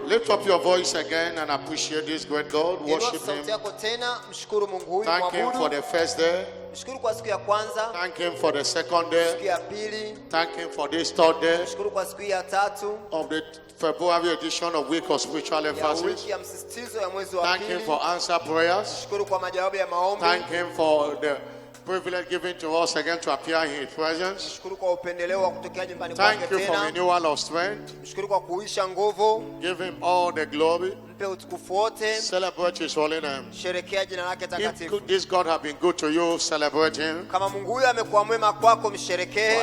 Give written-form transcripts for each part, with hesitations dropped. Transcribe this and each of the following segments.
Lift up your voice again and appreciate this great God. Worship Him. Thank Him for the first day. Thank Him for the second day. Thank Him for this third day of the February edition of Week of Spiritual Emphasis. Thank Him for answer prayers. Thank Him for the privilege given to us again to appear in His presence. Thank you for renewal of strength. Give Him all the glory. Celebrate His holy name. If this God has been good to you, celebrate Him. For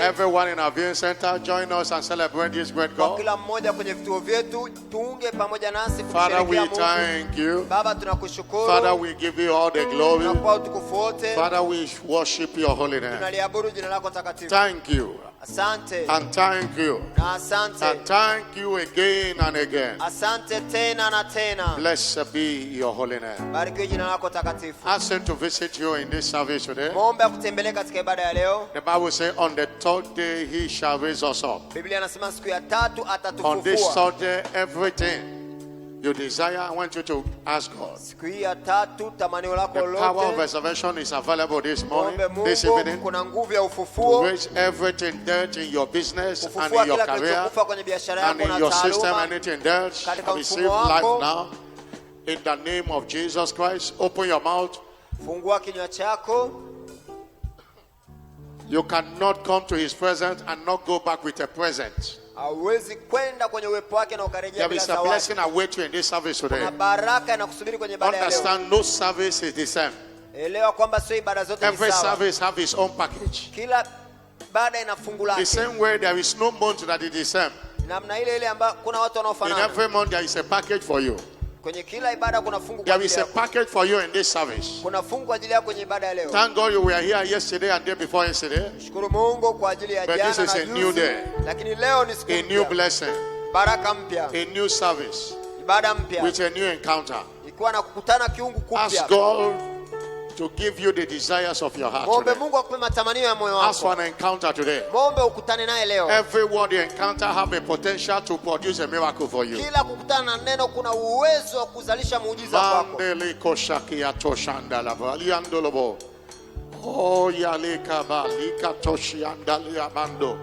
everyone in our viewing center, join us and celebrate this great God. Father, we thank you. Father, we give you all the glory. Father, we worship your holy name. Thank you. Asante. And thank you. Asante. And thank you again and again. Asante tena na tena. Blessed be your holy name. Barikiwe jina lako takatifu. Ask Him to visit you in this service today. Muombe akutembelee katika ibada ya leo. The Bible says on the third day He shall raise us up. Biblia inasema siku ya tatu atatufufua. On this third day, everything you desire, I want you to ask God. The power of resurrection is available this morning, this evening, to raise everything dead in your business and in your career and in your system, anything dead. Receive life now. In the name of Jesus Christ, open your mouth. You cannot come to His presence and not go back with a present. There is a blessing await you in this service today. Understand, no service is the same. Every service has its own package. The same way there is no month that is the same. In every month there is a package for you. There is a package for you in this service. Thank God you were here yesterday and day before yesterday. But this is a new day, a new blessing, a new service with a new encounter. Ask God to give you the desires of your heart today. Ask for an encounter today. Every word you encounter have a potential to produce a miracle for you. Oh yalika balika toshi andalia bando.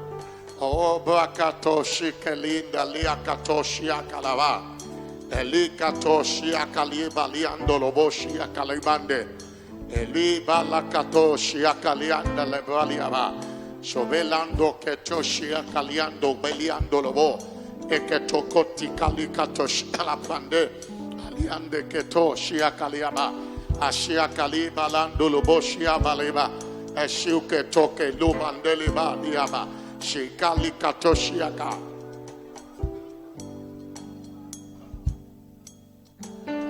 Oh brakato kelinda lia katoshi akalava. Elika toshi akaliba liando loboshi akalibande. Eliba la katoshi akalianda lebraliava. Sovelando ketoshi akaliando beliando lobo. Eketokoti kalikatoshi kalapande. Aliande ketoshi akaliaba. Ashia kaliba lando loboshi abaleba. Eshuke toke lubandeliba diaba. Shikali katoshi aka.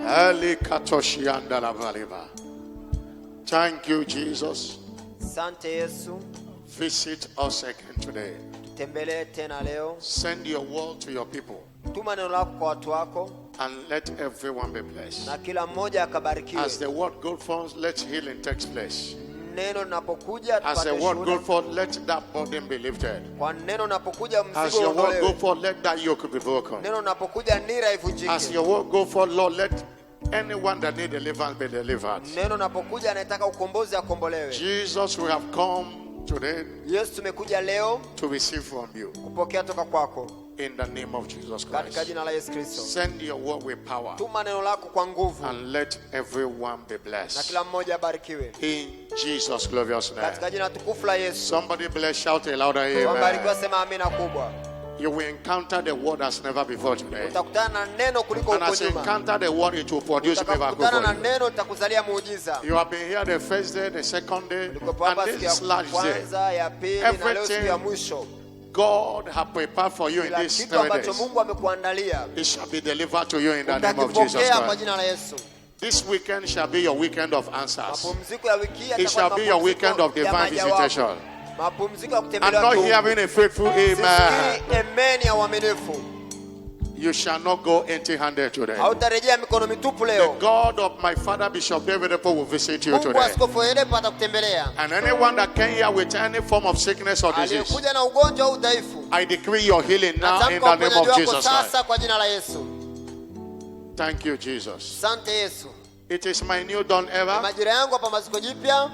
Ali katoshi anda la baleba. Thank you, Jesus. Visit us again today. Send your word to your people. And let everyone be blessed. As the word goes forth, let healing take place. As the word goes forth, let that burden be lifted. As your word goes forth, let that yoke be broken. As your word goes forth, Lord, let anyone that needs deliverance be delivered. Jesus, we have come today to receive from you. In the name of Jesus Christ. Send your word with power. And let everyone be blessed. In Jesus' glorious name. Somebody bless, shout a louder amen. You will encounter the word as never before today. And as you encounter the word, it will produce miracle for you. You have been here the first day, the second day, and this last day. Everything God has prepared for you in these 3 days, it shall be delivered to you in the name of Jesus Christ. This weekend shall be your weekend of answers. It shall be your weekend of divine visitation. I'm not hearing a faithful amen. You shall not go empty-handed today. The God of my father Bishop David will visit you today. And anyone that came here with any form of sickness or disease, I decree your healing now in the name of Jesus Christ. Thank you, Jesus. Asante Yesu. It is my new dawn era. Majira yangu hapa maziko jipya.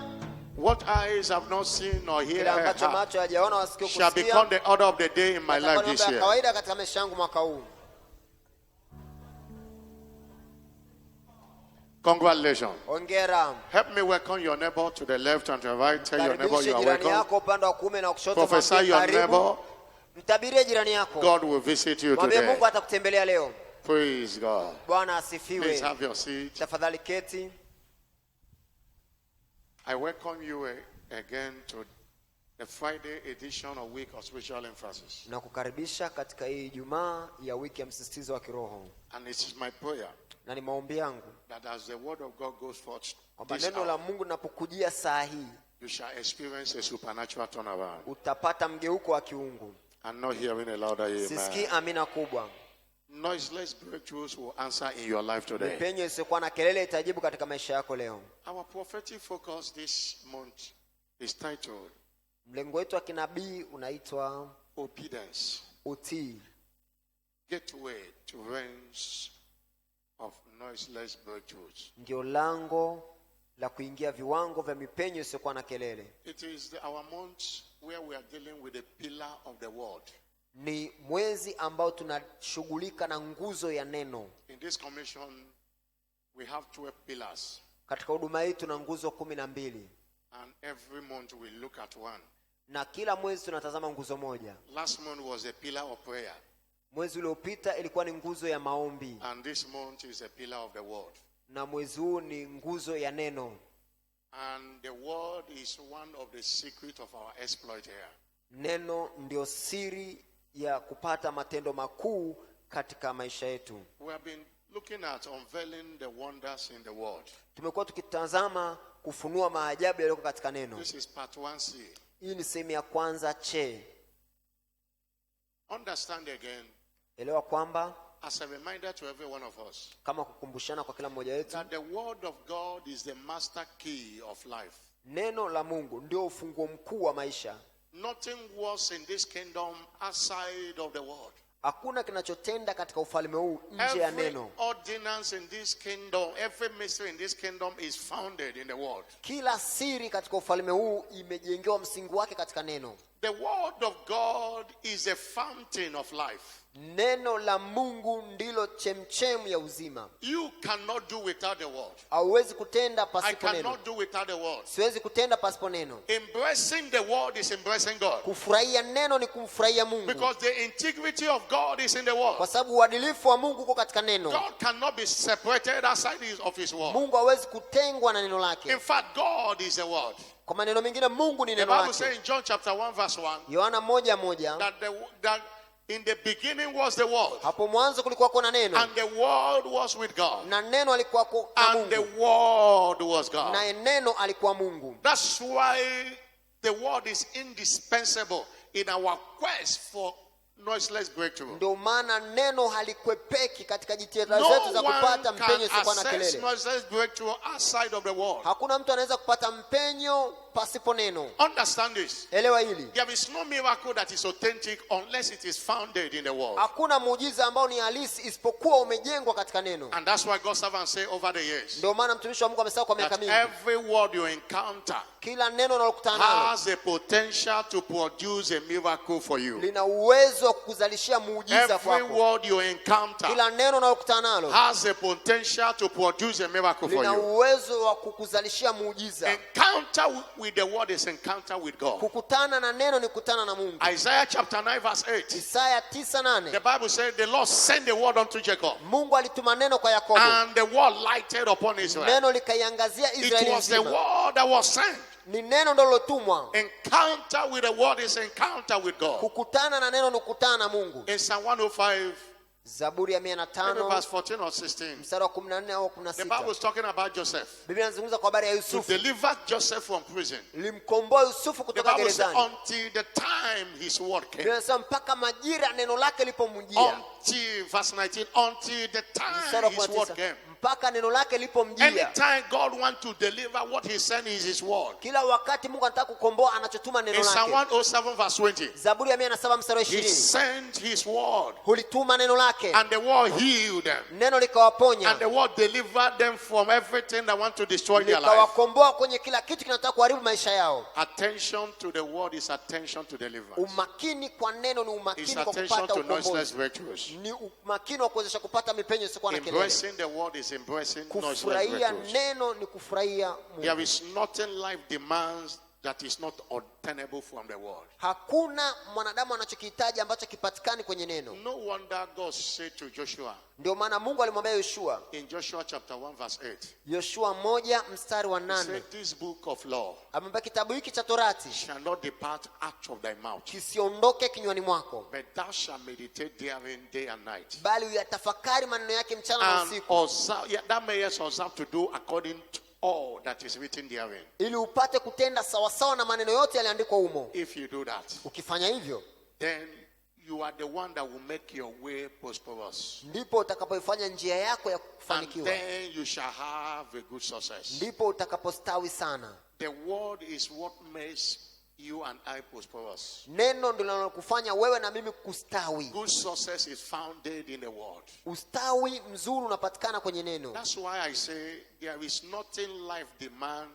What eyes have not seen or Kile ambacho macho hajaona wasikio kusikia shall become the order of the day in my life this year. Kawaida katika maisha yangu mwaka huu. Congratulations. Hongera. Help me welcome your neighbor to the left and to the right. Tell your neighbor you are welcome. Prophesy your neighbor. Mtabirie jirani yako. God will visit you today. today. Mungu atakutembelea leo. Praise God. Bwana asifiwe. Please have your seat. Tafadhali keti. I welcome you again to the Friday edition of Week of Spiritual Emphasis. Nakukaribisha katika hii Ijumaa ya wiki ya msisitizo wa kiroho. And it is my prayer na ni maombi yangu that as the word of God goes forth, neno la Mungu linapokujia saa hii, you shall experience a supernatural turnaround. Utapata mgeuko wa kiungu. I'm not hearing a louder amen. Sisikii amina kubwa. Noiseless breakthroughs will answer in your life today. Mipenyo isiyokuwa na kelele itajibu katika maisha yako leo. Our prophetic focus this month is titled, mlengo wetu wa kinabii unaitwa obedience. Utii. Gateway to realms of noiseless breakthroughs. Ndio lango la kuingia viwango vya mipenyo isiyokuwa na kelele. It is our month where we are dealing with the pillar of the word. Ni mwezi ambao tunashughulika na nguzo ya neno. In this commission we have 12 pillars. Katika huduma hii tuna nguzo 12. And every month we look at one. Na kila mwezi tunatazama nguzo moja. Last month was a pillar of prayer. Mwezi uliopita ilikuwa ni nguzo ya maombi. And this month is a pillar of the word. Na mwezi huu ni nguzo ya neno. And the word is one of the secret of our exploit here. Neno ndio siri ya kupata matendo makuu katika maisha yetu. We have been looking at unveiling the wonders in the word. Tumekuwa tukitazama kufunua maajabu yaliyo katika neno. This is part 1C. Hii ni sehemu ya kwanza che. Understand again. Elewa kwamba as a reminder to every one of us, kama kukumbushana kwa kila mmoja wetu, that the word of God is the master key of life. Neno la Mungu ndio ufunguo mkuu wa maisha. Nothing worse in this kingdom outside of the word. Hakuna kinachotenda katika ufalme huu nje ya neno. Every ordinance in this kingdom, every mystery in this kingdom is founded in the word. Kila siri katika ufalme huu imejengewa msingi wake katika neno. The word of God is a fountain of life. Neno la Mungu ndilo chemchem ya uzima. You cannot do without the word. Hauwezi kutenda pasipo neno. I cannot do without the word. Siwezi kutenda pasipo neno. Embracing the word is embracing God. Kufurahia neno ni kumfurahia Mungu. Because the integrity of God is in the word. Kwa sababu uadilifu wa Mungu uko katika neno. God cannot be separated outside of his word. Mungu hawezi kutengwa na neno lake. In fact, God is the word. Kwa maneno mengine Mungu ni neno lake. The Bible says in John chapter 1 verse 1. Yohana 1:1. That in the beginning was the word. Hapo mwanzo kulikuwa kuna neno. And the word was with God. Na neno alikuwa na Mungu. And the word was God. Na neno alikuwa Mungu. That's why the word is indispensable in our quest for noiseless breakthrough. Ndio maana neno halikwepeki katika jitihada zetu za kupata mpenyo usiokuwa na kelele. Noiseless breakthrough outside of the word. Hakuna mtu anaweza kupata mpenyo pasipo neno. Understand this. Elewa hili. There is no miracle that is authentic unless it is founded in the word. Hakuna muujiza ambao ni halisi isipokuwa umejengwa katika neno. And that's why God's servants say over the years. Ndio maana mtumishi wa Mungu amesema kwa miaka mingi. Every word you encounter, kila neno unalokutana nalo, has a potential to produce a miracle for you. Lina uwezo wa kukuzalishia muujiza kwako. Every word you encounter, kila neno unalokutana nalo, has a potential to produce a miracle for you. Lina uwezo wa kukuzalishia muujiza. Encounter with the word is encounter with God. Kukutana na neno ni kukutana na Mungu. Isaiah chapter 9 verse 8. Isaya 9:8. The Bible says the Lord sent the word unto Jacob. Mungu alituma neno kwa Yakobo. And the word lighted upon Israel. Neno likaiangazia Israeli. It was the word that was sent. Ni neno ndilo lilotumwa. Encounter with the word is encounter with God. Kukutana na neno ni kukutana na Mungu. In Psalm 105, Zaburi ya 105, verse 14 or 16. Mstari wa 14 au 16. The Bible is talking about Joseph. Biblia inazungumza kwa habari ya Yusufu. To deliver Joseph from prison. Limkomboa Yusufu kutoka gerezani. Until the time his word came. Biblia inasema mpaka majira neno lake lipomjia. Until verse 19, until the time his word came. mpaka neno lake lipomjia. Anytime God wants to deliver, what he sent is his word. Kila wakati Mungu anataka kukomboa, anachotuma neno In lake. Psalm 107 verse 20. Zaburi ya 107 mstari wa 20. He sent his word. Hulituma neno lake. And the word healed them. Neno likawaponya. And the word delivered them from everything that want to destroy their life. Likawakomboa kwenye kila kitu kinataka kuharibu maisha yao. Attention to the word is attention to deliverance. Umakini kwa neno ni umakini kwa kupata ukombozi. Ni umakini wa kuwezesha kupata mipenyo isiyokuwa na kelele. Embracing the word is embracing noiseless Kufurahia neno ni kufurahia Mungu. There is nothing life demands that is not obtainable from the word. Hakuna mwanadamu anachokihitaji ambacho kipatikani kwenye neno. No wonder God said to Joshua. Ndio maana Mungu alimwambia Yoshua. In Joshua chapter 1 verse 8. Yoshua 1 mstari wa 8. He said, this book of law. Amemba kitabu hiki cha Torati shall not depart out of thy mouth. Kisiondoke kinywani mwako. But thou shalt meditate therein day and night. Bali uyatafakari maneno yake mchana na usiku. That mayest observe to do according to all that is written therein. Ili upate kutenda sawa sawa na maneno yote yaliyoandikwa humo. If you do that, ukifanya hivyo, then you are the one that will make your way prosperous. Ndipo utakapoifanya njia yako ya kufanikiwa. And then you shall have a good success. Ndipo utakapostawi sana. The word is what makes you and I prosperous. Neno ndilo linalokufanya wewe na mimi kustawi. Good success is founded in the word. Ustawi mzuri unapatikana kwenye neno. That's why I say there is nothing life demand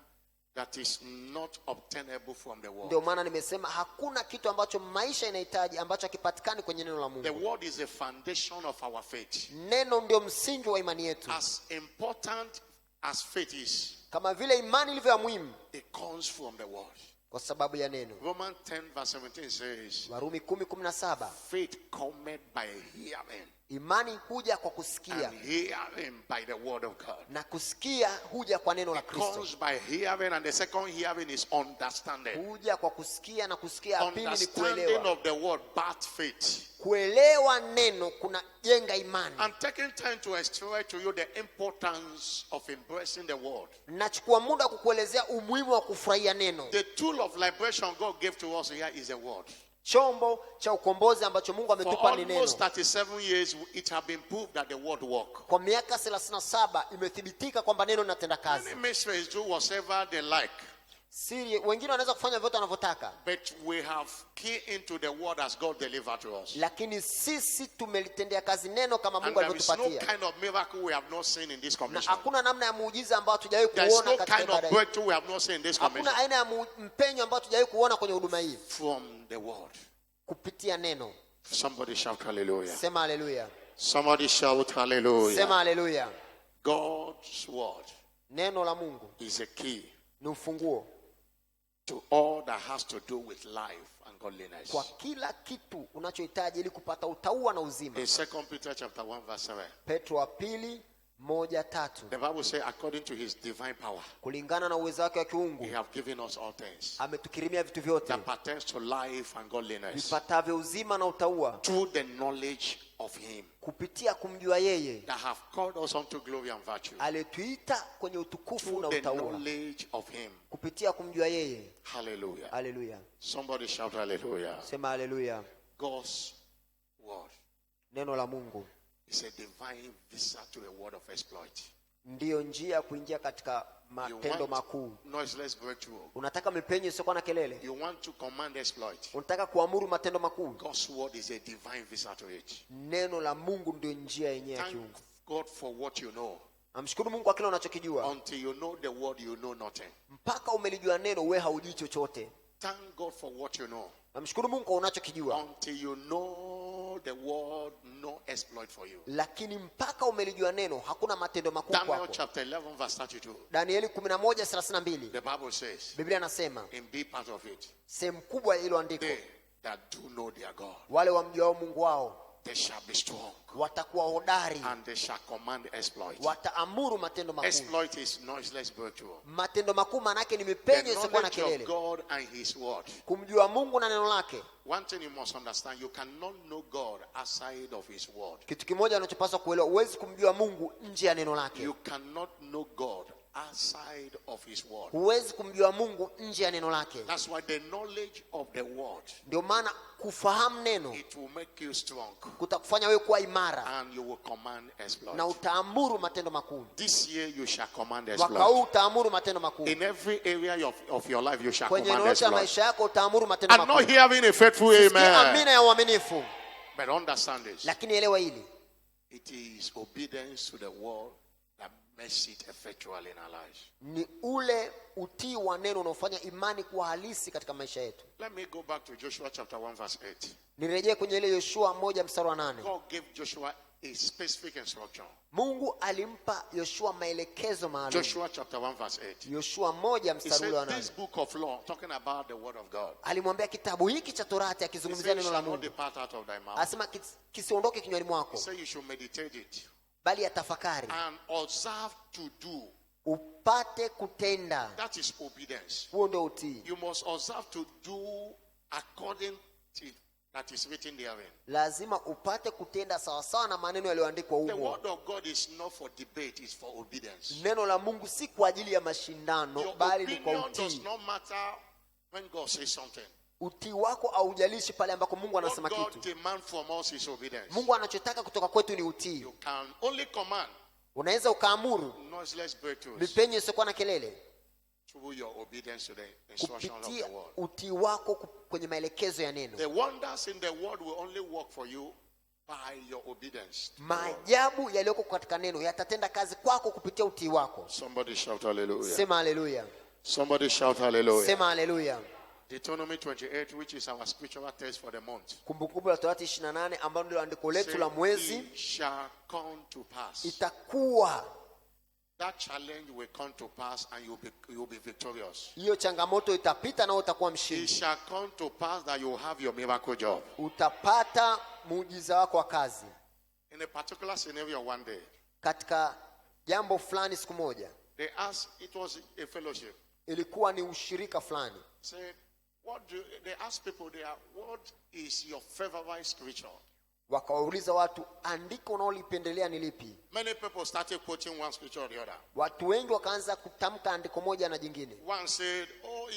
that is not obtainable from the word. Ndio maana nimesema hakuna kitu ambacho maisha inahitaji ambacho hakipatikani kwenye neno la Mungu. The word is the foundation of our faith. Neno ndio msingi wa imani yetu. As important as faith is, kama vile imani ilivyo muhimu, it comes from the word. Kwa sababu ya neno. Romans 10 verse 17 says, Warumi 10:17, faith cometh by hearing. Imani huja kwa kusikia. And hearing by the word of God. Na kusikia huja kwa neno la Kristo. It comes by hearing, and the second hearing is understanding. Huja kwa kusikia, na kusikia pili ni kuelewa. Understanding of the word birth faith. Kuelewa neno kuna jenga imani. I'm taking time to explain to you the importance of embracing the word. Nachukua muda kukuelezea umuhimu wa kufurahia neno. The tool of liberation God gave to us here is the word. Chombo cha ukombozi ambacho Mungu ametupa ni neno. For almost 37 years it has been proved that the word works. Kwa miaka 37 imethibitika kwamba neno linatenda kazi. Many ministers do whatever they like. Siri, wengine wanaweza kufanya vyote wanavyotaka. But we have keyed into the word as God delivered to us. Lakini sisi tumelitendea kazi neno kama Mungu alivyotupatia. And there is no kind of miracle we have not seen in this commission. Na hakuna namna ya muujiza ambao hatujawahi kuona katika ibada hii. There is no kind of breakthrough we have not seen in this commission. Hakuna aina ya mpenyo ambao hatujawahi kuona kwenye huduma hii. From the word. Kupitia neno. Somebody shout hallelujah. Sema hallelujah. Somebody shout hallelujah. Sema hallelujah. God's word. Neno la Mungu is a key. Ni ufunguo. To all that has to do with life and godliness. Kwa kila kitu unachohitaji ili kupata utauwa na uzima. In 2 Peter chapter 1 verse 7. Petro wa pili 1:3. The Bible says according to his divine power. Kulingana na uwezo wake wa kiungu. He have given us all things. Ametukirimia vitu vyote. That pertains to life and godliness. Vipatavyo uzima na utauwa. Through the knowledge of him. Kupitia kumjua yeye. That have called us unto glory and virtue. Alituita kwenye utukufu na utauwa. Through the knowledge of him. Kupitia kumjua yeye. Hallelujah. Hallelujah. Somebody shout hallelujah. Sema hallelujah. God's word. Neno la Mungu. It's a divine visa to the word of exploit. Ndiyo njia ya kuingia katika matendo makuu. Noiseless breakthrough. Unataka mipenyo isiyokuwa na kelele. You want to command exploit. Unataka kuamuru matendo makuu. God's word is a divine visa to it. Neno la Mungu ndio njia yenyewe ya kiungu. Thank God for what you know. Namshukuru Mungu kwa kile unachokijua. Until you know the word, you know nothing. Mpaka umelijua neno wewe haujui chochote. Thank God for what you know. Namshukuru Mungu kwa unachokijua. Until you know the word, no exploit for you. Lakini mpaka umelijua neno hakuna matendo makuu kwako. Daniel chapter 11 verse 32. Danieli 11:32. The Bible says. Biblia inasema. In B part of it. Sehemu kubwa ile andiko. They that do know their God. Wale wamjuao Mungu wao. They shall be strong. Watakuwa hodari. And they shall command exploit. Wataamuru matendo makuu. Exploit is noiseless breakthrough. Matendo makuu maana yake ni mipenyo isiyokuwa na kelele. The knowledge of God and his word. Kumjua Mungu na neno lake. One thing you must understand, you cannot know God outside of his word. Kitu kimoja unachopaswa kuelewa, huwezi kumjua Mungu nje ya neno lake. You cannot know God outside of his word. Huwezi kumjua Mungu nje ya neno lake. That's why the knowledge of the word, ndio maana kufahamu neno, it will make you strong, kutakufanya wewe kuwa imara, and you will command exploit. na utaamuru matendo makuu. This year you shall command exploit. Mwaka huu utaamuru matendo makuu. In every area of your life you shall kwenye command exploit. maisha yako utaamuru matendo I'm makuu. not hearing a faithful amen. Amina ya uaminifu. But understand this. Lakini elewa hili. It is obedience to the word that makes it effectual in our lives. Ni ule utii wa neno unaofanya imani kuwa halisi katika maisha yetu. Let me go back to Joshua chapter 1 verse 8. Nirejee kwenye ile Yoshua 1 mstari wa 8. God gave Joshua a specific instruction. Mungu alimpa Yoshua maelekezo maalum. Joshua chapter 1 verse 8. Yoshua 1 mstari wa 8. This book of law, talking about the word of God. Alimwambia kitabu hiki cha Torati akizungumzia neno la Mungu. Asema kisiondoke kinywani mwako. He said you should meditate it. Bali atafakari. And observe to do. Upate kutenda. That is obedience. Huo ndio utii. You must observe to do according to that is written therein. Lazima upate kutenda sawa sawa na maneno yaliyoandikwa humo. The word of God is not for debate, it's for obedience. Neno la Mungu si kwa ajili ya mashindano, bali ni kwa utii. Does not matter when God says something. Utii wako haujalishi pale ambako Mungu anasema kitu. What God demands from us is obedience. Mungu anachotaka kutoka kwetu ni utii. You can only command. Unaweza ukaamuru. Noiseless breakthroughs. Mipenyo isiyokuwa na kelele. Through your obedience to the instructions of the word. Utii wako kwenye maelekezo ya neno. The wonders in the word will only work for you by your obedience. Maajabu yaliyoko katika neno yatatenda kazi kwako kupitia utii wako. Somebody shout hallelujah. Sema hallelujah. Somebody shout hallelujah. Sema hallelujah. Deuteronomy 28, which is our spiritual text for the month. Kumbukumbu la Torati 28 ambalo ndilo andiko letu la mwezi. It shall come to pass. Itakuwa. That challenge will come to pass and you'll be victorious. Hiyo changamoto itapita na utakuwa mshindi. It shall come to pass that you have your miracle job. Utapata muujiza wako wa kazi. In a particular scenario one day. Katika jambo fulani siku moja. It was a fellowship. Ilikuwa ni ushirika fulani. Said, they asked people there, what is your favorite scripture? Wakawauliza watu, andiko unaolipendelea ni lipi? Many people started quoting one scripture or the other. Watu wengi wakaanza kutamka andiko moja na jingine. One said,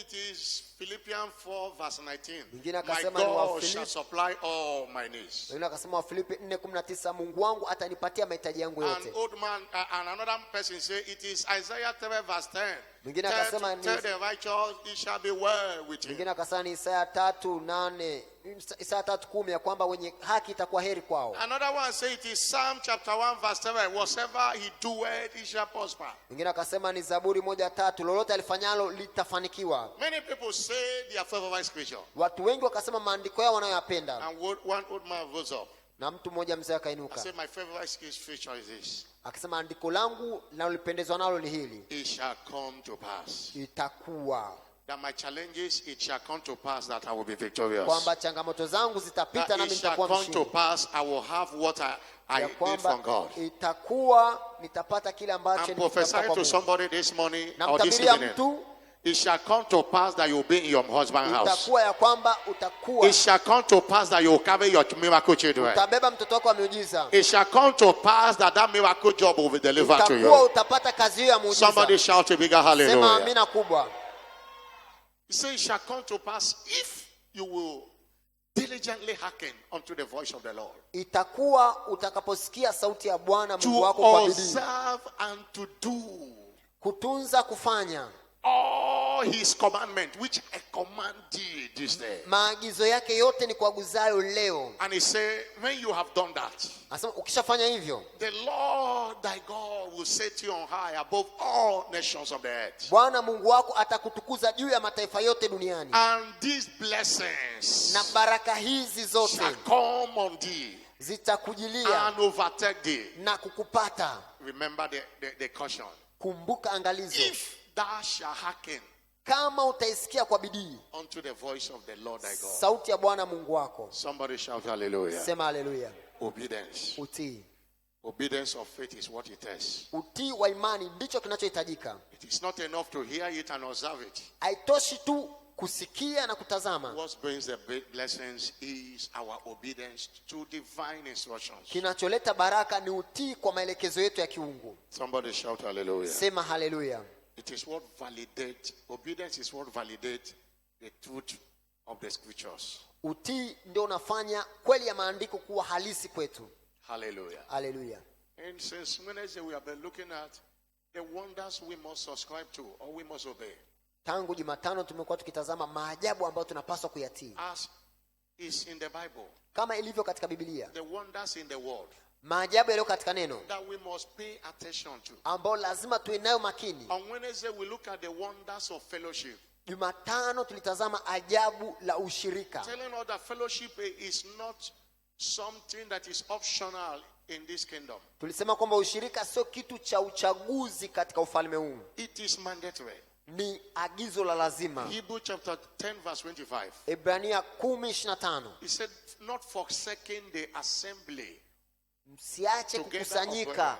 it is Philippians 4 verse 19. My God shall supply all my needs. Wengine akasema Wafilipi 4:19, Mungu wangu atanipatia mahitaji yangu yote. And another person said, it is Isaiah 3 verse 10. Mwingine akasema tell the righteous, it shall be well with him. Mwingine akasema ni Isaya 3:8, Isaya 3:10 ya kwamba wenye haki itakuwa heri kwao. Another one said it is Psalm chapter 1 verse 7, whatever he doeth, he shall prosper. Mwingine akasema ni Zaburi 1:3, lolote alifanyalo litafanikiwa. Many people say their favorite scripture. Watu wengi wakasema maandiko yao wanayoyapenda. And one old man rose up. Na mtu mmoja mzee akainuka. I said my favorite scripture is this. Akasema andiko langu linalopendezwa nalo ni hili. It shall come to pass. Itakuwa. That my challenges, it shall come to pass that I will be victorious. Kwamba changamoto zangu zitapita na mimi nitakuwa mshindi. It shall come to pass I will have what I need from God. Itakuwa nitapata kile ambacho I'm prophesying to somebody this morning or this evening. It shall come to pass that you will be in your husband's house. Itakuwa ya kwamba utakuwa. It shall come to pass that you will carry your miracle children. Utabeba mtoto wako wa miujiza. It shall come to pass that miracle job will be delivered to you. Itakuwa utapata kazi hiyo ya muujiza. Somebody shout a bigger hallelujah. Sema amina kubwa. He says it shall come to pass if you will diligently hearken unto the voice of the Lord. Itakuwa utakaposikia sauti ya Bwana Mungu wako kwa bidii. To observe and to do. Kutunza, kufanya. All his commandment which I command thee this day. Maagizo yake yote ni kuagizayo leo. And he said, when you have done that, asema ukishafanya hivyo, the Lord thy God will set you on high above all nations of the earth. Bwana Mungu wako atakutukuza juu ya mataifa yote duniani. And these blessings na baraka hizi zote shall come on thee zitakujilia and overtake thee. Na kukupata. Remember the caution. Kumbuka angalizo. If thou shalt hearken kama utaisikia kwa bidii unto the voice of the Lord thy God. Sauti ya Bwana Mungu wako. Somebody shout hallelujah. Sema hallelujah. Obedience. Utii. Obedience of faith is what it is. Utii wa imani ndicho kinachohitajika. It is not enough to hear it and observe it. Haitoshi tu kusikia na kutazama. What brings the blessings is our obedience to divine instructions. Kinacholeta baraka ni utii kwa maelekezo yetu ya kiungu. Somebody shout hallelujah. Sema hallelujah. It is what validates, obedience is what validates the truth of the scriptures. Utii ndio unafanya kweli ya maandiko kuwa halisi kwetu. Hallelujah. Hallelujah. And since Wednesday we have been looking at the wonders we must subscribe to or we must obey. Tangu Jumatano tumekuwa tukitazama maajabu ambayo tunapaswa kuyatii. As is in the Bible. Kama ilivyo katika Biblia. The wonders in the word. Maajabu yaliyo katika neno. That we must pay attention to. Ambao lazima tuwe nayo makini. On Wednesday we look at the wonders of fellowship. Jumatano tulitazama ajabu la ushirika. Telling us that fellowship is not something that is optional in this kingdom. Tulisema kwamba ushirika sio kitu cha uchaguzi katika ufalme huu. It is mandatory. Ni agizo la lazima. Hebrew chapter 10 verse 25. Ebrania 10:25. He said not forsaking the assembly. Msiache kukusanyika.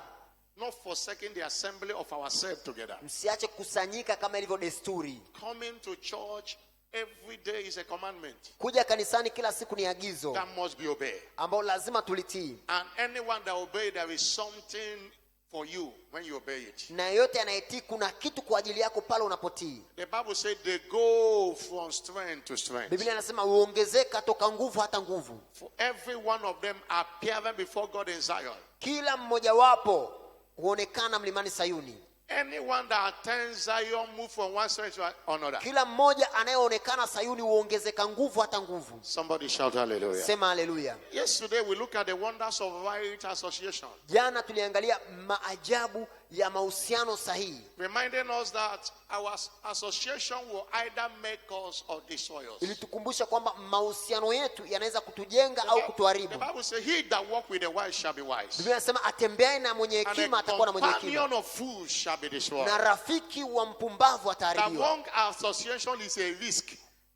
Not forsaking the assembly of ourselves together. Msiache kusanyika kama ilivyo desturi. Coming to church every day is a commandment. Kuja kanisani kila siku ni agizo. That must be obeyed. Ambao lazima tulitii. And anyone that obeys, there is something for you when you obey it. Na yote anayetii kuna kitu kwa ajili yako pale unapotii. The Bible said they go from strength to strength. Biblia inasema uongezeka toka nguvu hata nguvu. For every one of them appearing before God in Zion. Kila mmoja wapo huonekana mlimani Sayuni. Anyone that attends Zion move from one strength to another. Kila mmoja anayeonekana Sayuni huongezeka nguvu hata nguvu. Somebody shout hallelujah. Sema hallelujah. Yesterday we look at the wonders of right association. Jana tuliangalia maajabu ya mahusiano sahihi. Reminding us that our association will either make us or destroy us. Ilitukumbusha kwamba mahusiano yetu yanaweza kutujenga au kutuharibu. The Bible says he that walk with the wise shall be wise. Biblia inasema atembeaye na mwenye hekima atakuwa na mwenye hekima. And a companion of fools shall be destroyed. Na rafiki wa mpumbavu ataharibiwa. Wrong association is a risk.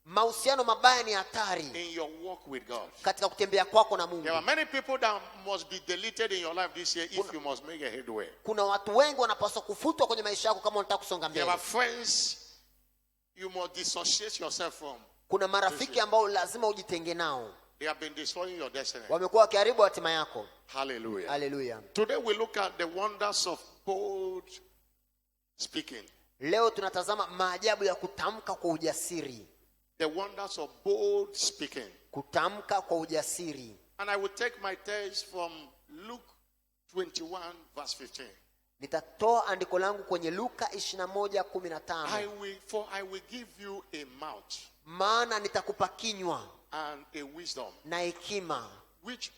Mahusiano mabaya ni hatari in your walk with God. katika kutembea kwako na Mungu. There are many people that must be deleted in your life this year if you must make a headway. Kuna watu wengi wanapaswa kufutwa kwenye maisha yako kama unataka kusonga mbele. There are friends you must dissociate yourself from. Kuna marafiki ambao lazima ujitenge nao. They have been destroying your destiny. Wamekuwa wakiharibu hatima yako. Hallelujah. Hallelujah. Today we look at the wonders of bold speaking. Leo tunatazama maajabu ya kutamka kwa ujasiri. The wonders of bold speaking. Kutamka kwa ujasiri. And I will take my text from Luke 21 verse 15. Nitatoa andiko langu kwenye Luka 21:15. I will give you a mouth. Maana nitakupa kinywa and a wisdom. Na hekima. Which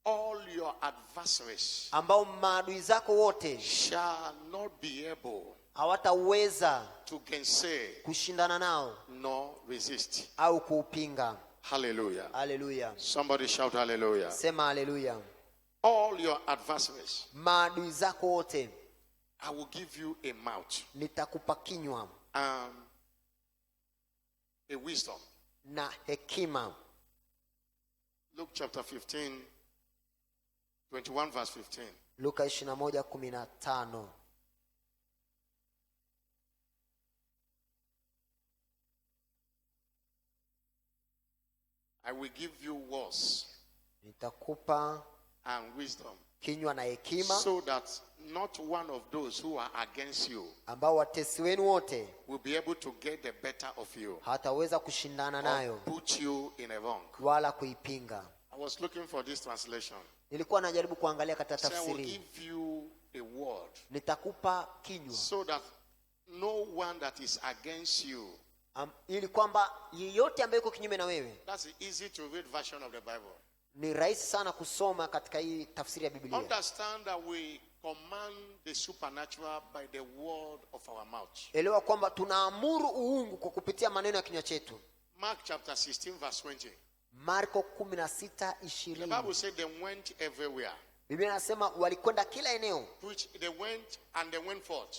all your adversaries. Ambao maadui zako wote. Shall not be able. Hawataweza to gainsay. Kushindana nao. Nor resist. Au kuupinga. Hallelujah. Hallelujah. Somebody shout hallelujah. Sema hallelujah. All your adversaries. Maadui zako wote. I will give you a mouth. Nitakupa kinywa. A wisdom. Na hekima. Luke chapter 15, 21 verse 15. Luka 21:15. I will give you words. Nitakupa and wisdom. Kinywa na hekima. So that not one of those who are against you ambao watesi wenu wote will be able to get the better of you. Hataweza kushindana nayo. Put you in a wrong. Wala kuipinga. I was looking for this translation. Nilikuwa najaribu kuangalia katika tafsiri. I will give you a word. Nitakupa kinywa. So that no one that is against you. Ili kwamba yeyote ambaye yuko kinyume na wewe. That's the easy to read version of the Bible. Ni rahisi sana kusoma katika hii tafsiri ya Biblia. Understand that we command the supernatural by the word of our mouth. Elewa kwamba tunaamuru uungu kwa kupitia maneno ya kinywa chetu. Mark chapter 16 verse 20. Marko 16:20. The Bible said they went everywhere. Biblia inasema walikwenda kila eneo. They went forth.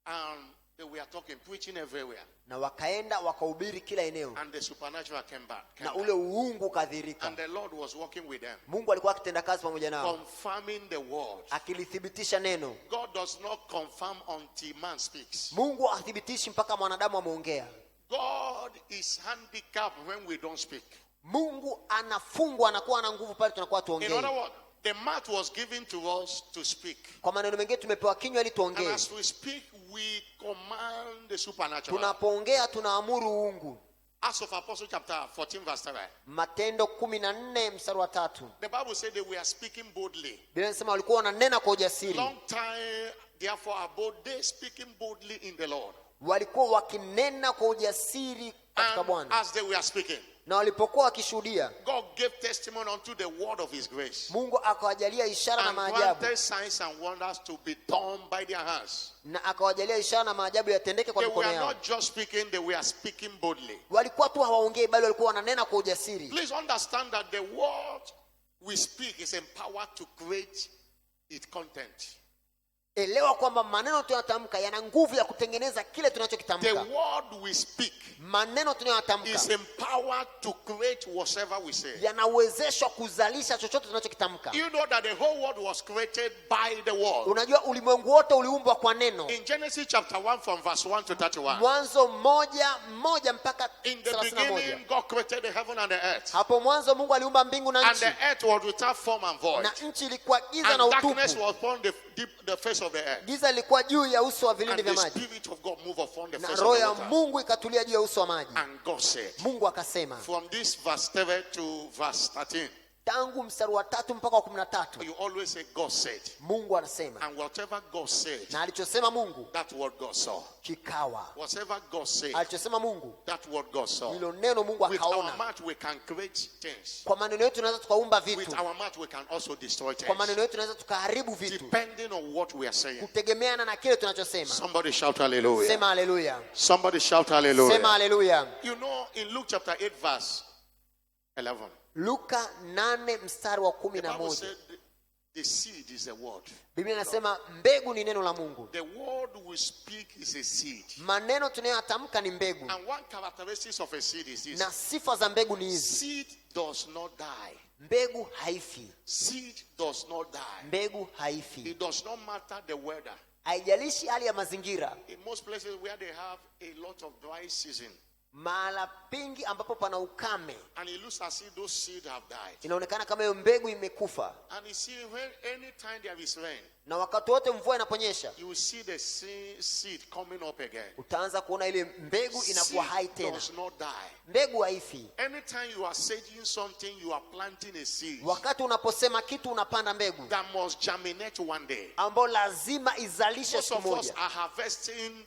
And they were preaching everywhere. Na wakaenda wakahubiri kila eneo. And the supernatural came back. Na ule uungu kadhirika. And the Lord was working with them. Mungu alikuwa akitenda kazi pamoja nao. Confirming the word. Akilithibitisha neno. God does not confirm until man speaks. Mungu hathibitishi mpaka mwanadamu ameongea. God is handicapped when we don't speak. Mungu anafungwa, anakuwa na nguvu pale tunakuwa In tuongee. other words, the mouth was given to us to speak. Kwa maneno mengine tumepewa kinywa ili And tuongee. as we speak, we command the supernatural. Tunapoongea tunaamuru uungu. Acts of Apostles chapter 14 verse 3. Matendo 14 mstari wa 3. The Bible said they were speaking boldly. Biblia inasema walikuwa wananena kwa ujasiri. Long time, therefore, abode they speaking boldly in the Lord. Walikuwa wakinena kwa ujasiri katika And Bwana. as they were speaking, Na walipokuwa wakishuhudia, God gave testimony unto the word of his grace. Mungu akawajalia ishara na And maajabu. granted signs and wonders to be done by their hands. Na akawajalia ishara na maajabu yatendeke kwa They mikono were yao. not just speaking, they were speaking boldly. Walikuwa tu hawaongei bali walikuwa wananena kwa ujasiri. Please understand that the word we speak is empowered to create its content. Elewa kwamba maneno tunayotamka yana nguvu ya kutengeneza kile The tunachokitamka. word we speak Maneno tunayotamka is empowered to create whatever we say. yanawezeshwa kuzalisha chochote tunachokitamka. You know that the whole world was created by the word. Unajua ulimwengu wote uliumbwa kwa neno. In Genesis chapter 1 from verse 1 to 31. Mwanzo moja mpaka In the 31. beginning, God created the heaven and the earth. Hapo mwanzo Mungu aliumba mbingu na And nchi. the earth was without form and void. Na nchi ilikuwa giza na And darkness utupu. was upon the face of the earth. Giza lilikuwa juu ya uso wa vilindi And vya the maji. Spirit of God moved upon the Na face roho of the ya water. Mungu ikatulia juu ya uso wa maji. And God said, Mungu akasema, from this verse 7 to verse 13, tangu mstari wa 3 mpaka wa 13, you always say God said. Mungu anasema. And whatever God said, Na alichosema Mungu that word God saw. kikawa. Whatever God said, Alichosema Mungu, that word God saw. hilo neno Mungu With our akaona. mouth we can create things. Kwa maneno yetu tunaweza tukaumba With vitu. our mouth we can also destroy Kwa things. maneno yetu tunaweza tukaharibu vitu. Depending on what we are saying. Kutegemeana na kile tunachosema. Somebody shout hallelujah. Sema haleluya. Somebody shout hallelujah. Sema haleluya. You know, in Luke chapter 8 verse 11. Luka 8 mstari wa The Bible 11. said the seed is a word. Biblia inasema mbegu ni neno la Mungu. The word we speak is a seed. Maneno tunayotamka ni mbegu. And one characteristic of a seed is this. Na sifa za mbegu ni hizi. Seed does not die. Mbegu haifi. Seed does not die. Mbegu haifi. It does not matter the weather. Haijalishi hali ya mazingira. In most places where they have a lot of dry season, Mahala pingi ambapo pana ukame, and it looks as if those seeds have died. inaonekana kama hiyo mbegu imekufa. And you see, when any time there is rain, Na wakati wote mvua inaponyesha, you will see the seed coming up again. utaanza kuona ile mbegu inakuwa hai Seed tena. does not die. Mbegu haifi. Anytime you are saying something, you are planting a seed Wakati unaposema kitu unapanda mbegu that must germinate one day. ambayo lazima izalishe Most siku of us moja. are harvesting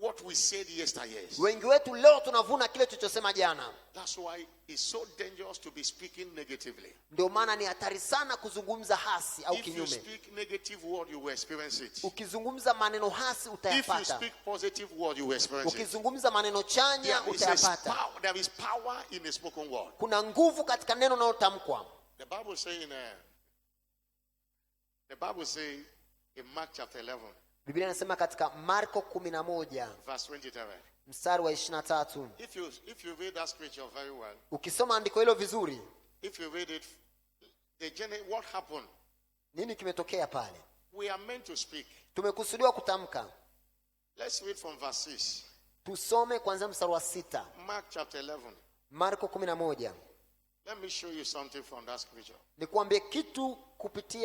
what we said yesterday. Wengi wetu leo tunavuna kile tulichosema jana. That's why it's so dangerous to be speaking negatively. Ndio maana ni hatari sana kuzungumza hasi au If you kinyume. speak negative word, you will experience it. Ukizungumza maneno hasi If you utayapata. speak positive word, you will experience it. Ukizungumza maneno chanya utayapata. There is power in the spoken word. Kuna nguvu katika neno linalotamkwa. The Bible says in Mark chapter 11, Biblia inasema katika Marko 11 verse 23. mstari wa 23. If you read that scripture very well, Ukisoma andiko hilo vizuri, if you read it, what happened? nini kimetokea pale? We are meant to speak. Tumekusudiwa kutamka. Let's read from verse 6. Tusome kwanza mstari wa 6. Mark chapter 11. Marko 11. Let me show you something from that scripture. Nikuambie kitu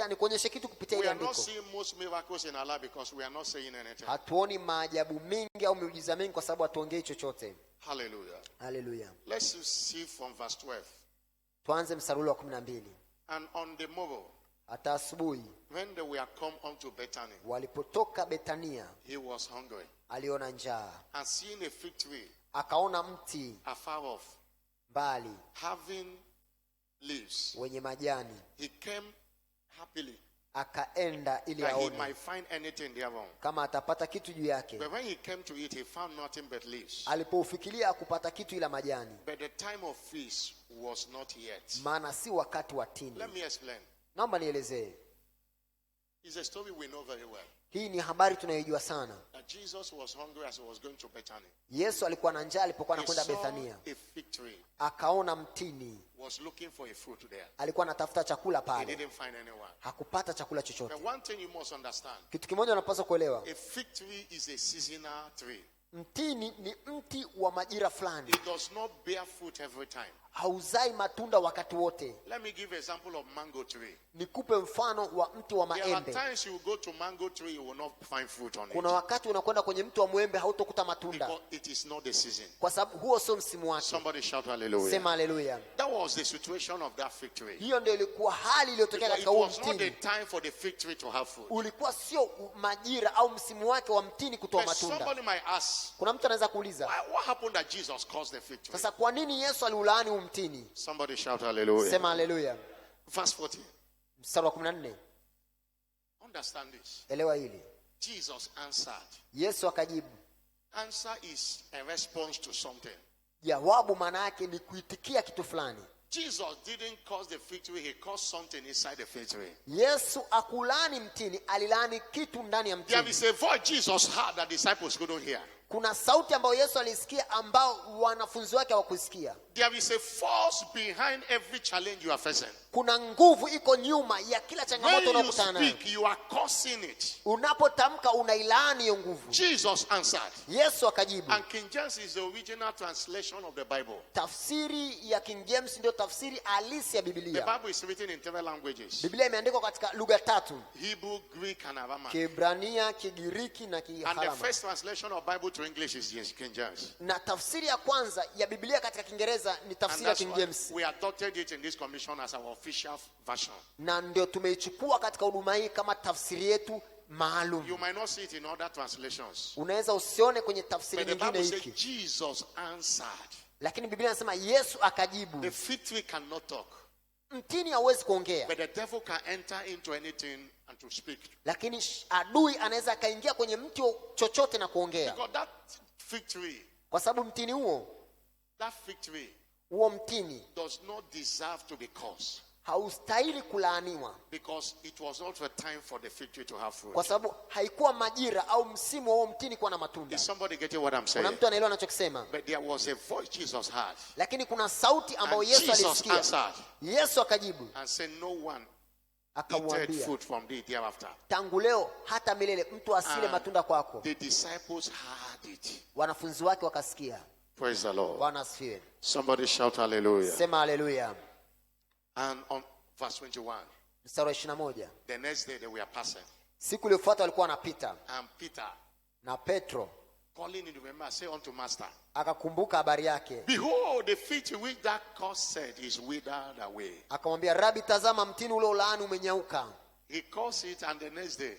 nikuonyeshe kitu kupitia We ile are not andiko. seeing most miracles in our life because we are not saying anything. Hatuoni maajabu mingi au miujiza mingi kwa sababu hatuongei chochote. Hallelujah. Haleluya. Let's see from verse 12. Tuanze mstari wa 12. And on the morrow, Hata asubuhi when they were come unto Bethany, walipotoka Betania, he was hungry. aliona njaa. And seeing a fig tree Akaona mti afar off, mbali having leaves, wenye majani, he came happily akaenda ili that he aone might find anything thereon. kama atapata kitu juu yake. But when he came to it, he found nothing but leaves. Alipoufikiria kupata kitu ila majani, But the time of feast was not yet. maana si wakati wa tini. Let me explain. Naomba nielezee. It's a story we know very well. Hii ni habari tunayojua sana. That Jesus was hungry as he was going to Bethany. Yesu alikuwa na njaa alipokuwa He anakwenda saw Bethania. a fig tree, Akaona mtini, was looking for a fruit there. alikuwa anatafuta chakula He pale. didn't find anyone. Hakupata chakula But chochote. one thing you must understand, Kitu kimoja unapaswa kuelewa. a fig tree is a seasonal tree. Mtini ni mti wa majira fulani. It does not bear fruit every time. Hauzai matunda wakati wote. Let me give an example of mango tree. Nikupe mfano wa mti wa maembe. There are times you go to mango tree, you will not find fruit on it. Kuna wakati unakwenda kwenye mti wa mwembe hautokuta matunda. Because it is not the season. Kwa sababu huo sio msimu wake. Somebody shout hallelujah. Sema hallelujah. That was the situation of that fig tree. Hiyo ndio ilikuwa hali iliyotokea katika huo mtini. It was not the time for the fig tree to have fruit. Ulikuwa sio majira au msimu wake wa mtini kutoa matunda. Somebody might ask, kuna mtu anaweza kuuliza, what happened that Jesus caused the fig tree? Sasa kwa nini Yesu aliulaani huu mtini? Somebody shout hallelujah. Sema hallelujah. Verse 14. Mstari wa 14. Understand this. Elewa hili. Jesus answered. Yesu akajibu. Answer is a response to something. Jawabu maana yake ni kuitikia kitu fulani. Jesus didn't cause the fig tree, he caused something inside the fig tree. Yesu akulani mtini, alilani kitu ndani ya mtini. There is a voice Jesus heard that disciples couldn't hear. Kuna sauti ambayo Yesu alisikia ambao wanafunzi wake hawakusikia. There is a force behind every challenge you are facing. Kuna nguvu iko nyuma ya kila changamoto unayokutana nayo. When you speak, you are causing it. Unapotamka unailaani hiyo nguvu. Jesus answered. Yesu akajibu. And King James is the original translation of the Bible. Tafsiri ya King James ndio tafsiri halisi ya Biblia. The Bible is written in 3 languages. Biblia imeandikwa katika lugha 3. Hebrew, Greek and Aramaic. Kiebrania, Kigiriki na Kiaramu. And the first translation of Bible to English is King James. Na tafsiri ya kwanza ya Biblia katika Kiingereza ni tafsiri ya King James. We adopted it in this commission as our official version. Na ndio tumeichukua katika huduma hii kama tafsiri yetu maalum. You might not see it in other translations. Unaweza usione kwenye tafsiri nyingine hiki. Jesus answered. Lakini Biblia inasema Yesu akajibu. The fig tree cannot talk. Mtini hawezi kuongea. But the devil can enter into anything and to speak. Lakini adui anaweza kaingia kwenye mti chochote na kuongea. Because that fig tree, kwa sababu mtini that fig tree, huo mtini does not deserve to be cursed. Haustahili kulaaniwa. Because it was not the time for the fig tree to have fruit. Kwa sababu haikuwa majira au msimu wa huo mtini kuwa na matunda. Is somebody getting what I'm saying? Kuna mtu anaelewa ninachokisema? But there was a voice Jesus heard. Lakini kuna sauti ambayo Yesu alisikia. Yesu akajibu. And said, no one akamwambia, food from thee thereafter. Tangu leo hata milele mtu asile matunda kwako. The disciples heard it. Wanafunzi wake wakasikia. Praise the Lord. Bwana asifiwe. Somebody shout hallelujah. Sema hallelujah. And on verse 21. Mstari wa 21. The next day they were passing. Siku iliyofuata walikuwa wanapita. And Peter, na Petro, calling in the remember, say unto master, akakumbuka habari yake. Behold, the fig tree which that curse said is withered away. Akamwambia, Rabi, tazama mtini ule ulaani umenyauka. He caused it, and the next day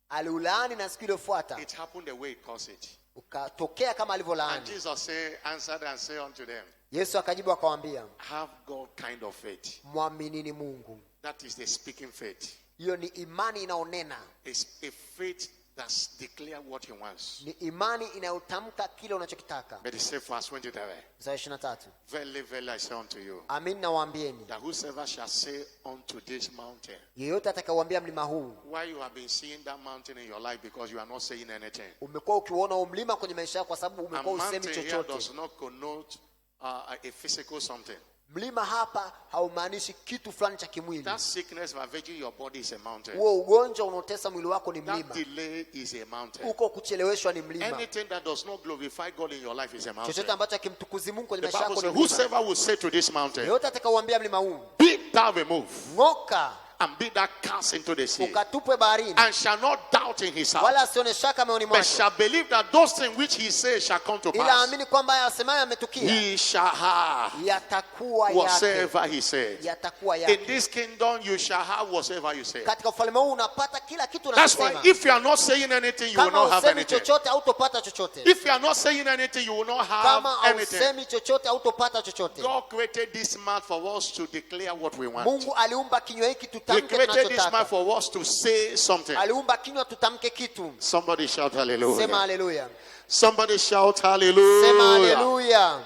aliulaani, na siku iliyofuata it happened the way he caused it. Ukatokea kama alivyolaani. And Jesus answered and said unto them, Yesu akajibu akawaambia, have God kind of faith. Mwaminini Mungu. That is the speaking faith. Hiyo ni imani inaonena. It's a faith that's declare what he wants. Ni imani inayotamka kile unachokitaka. But he said verse 23. Mstari 23. Verily, verily I say unto you, amin nawaambieni, that whosoever shall say unto this mountain, yeyote atakayewaambia mlima huu. Why you have been seeing that mountain in your life? Because you are not saying anything. Umekuwa ukiona mlima kwenye maisha yako kwa sababu umekuwa usemi chochote. Here does not connote a physical something. Mlima hapa haumaanishi kitu fulani cha kimwili. That sickness ravaging your body is a mountain. Huo ugonjwa unaotesa mwili wako ni mlima. That delay is a mountain. Uko kucheleweshwa ni mlima. Anything that does not glorify God in your life is a mountain. Chochote ambacho hakimtukuzi Mungu kwenye maisha yako ni mlima. Whosoever will say to this mountain, yeyote atakayewaambia mlima huu, be thou removed, ng'oka, and be that cast into the sea, ukatupwe baharini, and shall not doubt in his heart, wala asione shaka moyoni mwake, but shall believe that those things which he says shall come to pass. Ila amini kwamba yasemayo yametukia. He shall have yatakuwa yake. Whatsoever he says. Yatakuwa yake. In this kingdom you shall have whatsoever you say. Katika ufalme huu unapata kila kitu unachosema. unachosema. That's why if you are not saying anything, you will not have anything. Kama usemi chochote hautopata chochote. If you are not saying anything, you will not have Kama anything. usemi chochote hautopata chochote. God created this mouth for us to declare what we want. Mungu aliumba kinywa hiki tutamke tunachotaka. He created this mouth for us to say something. Aliumba kinywa tutamke kitu. Somebody shout hallelujah. Sema hallelujah. Somebody shout hallelujah. Sema hallelujah.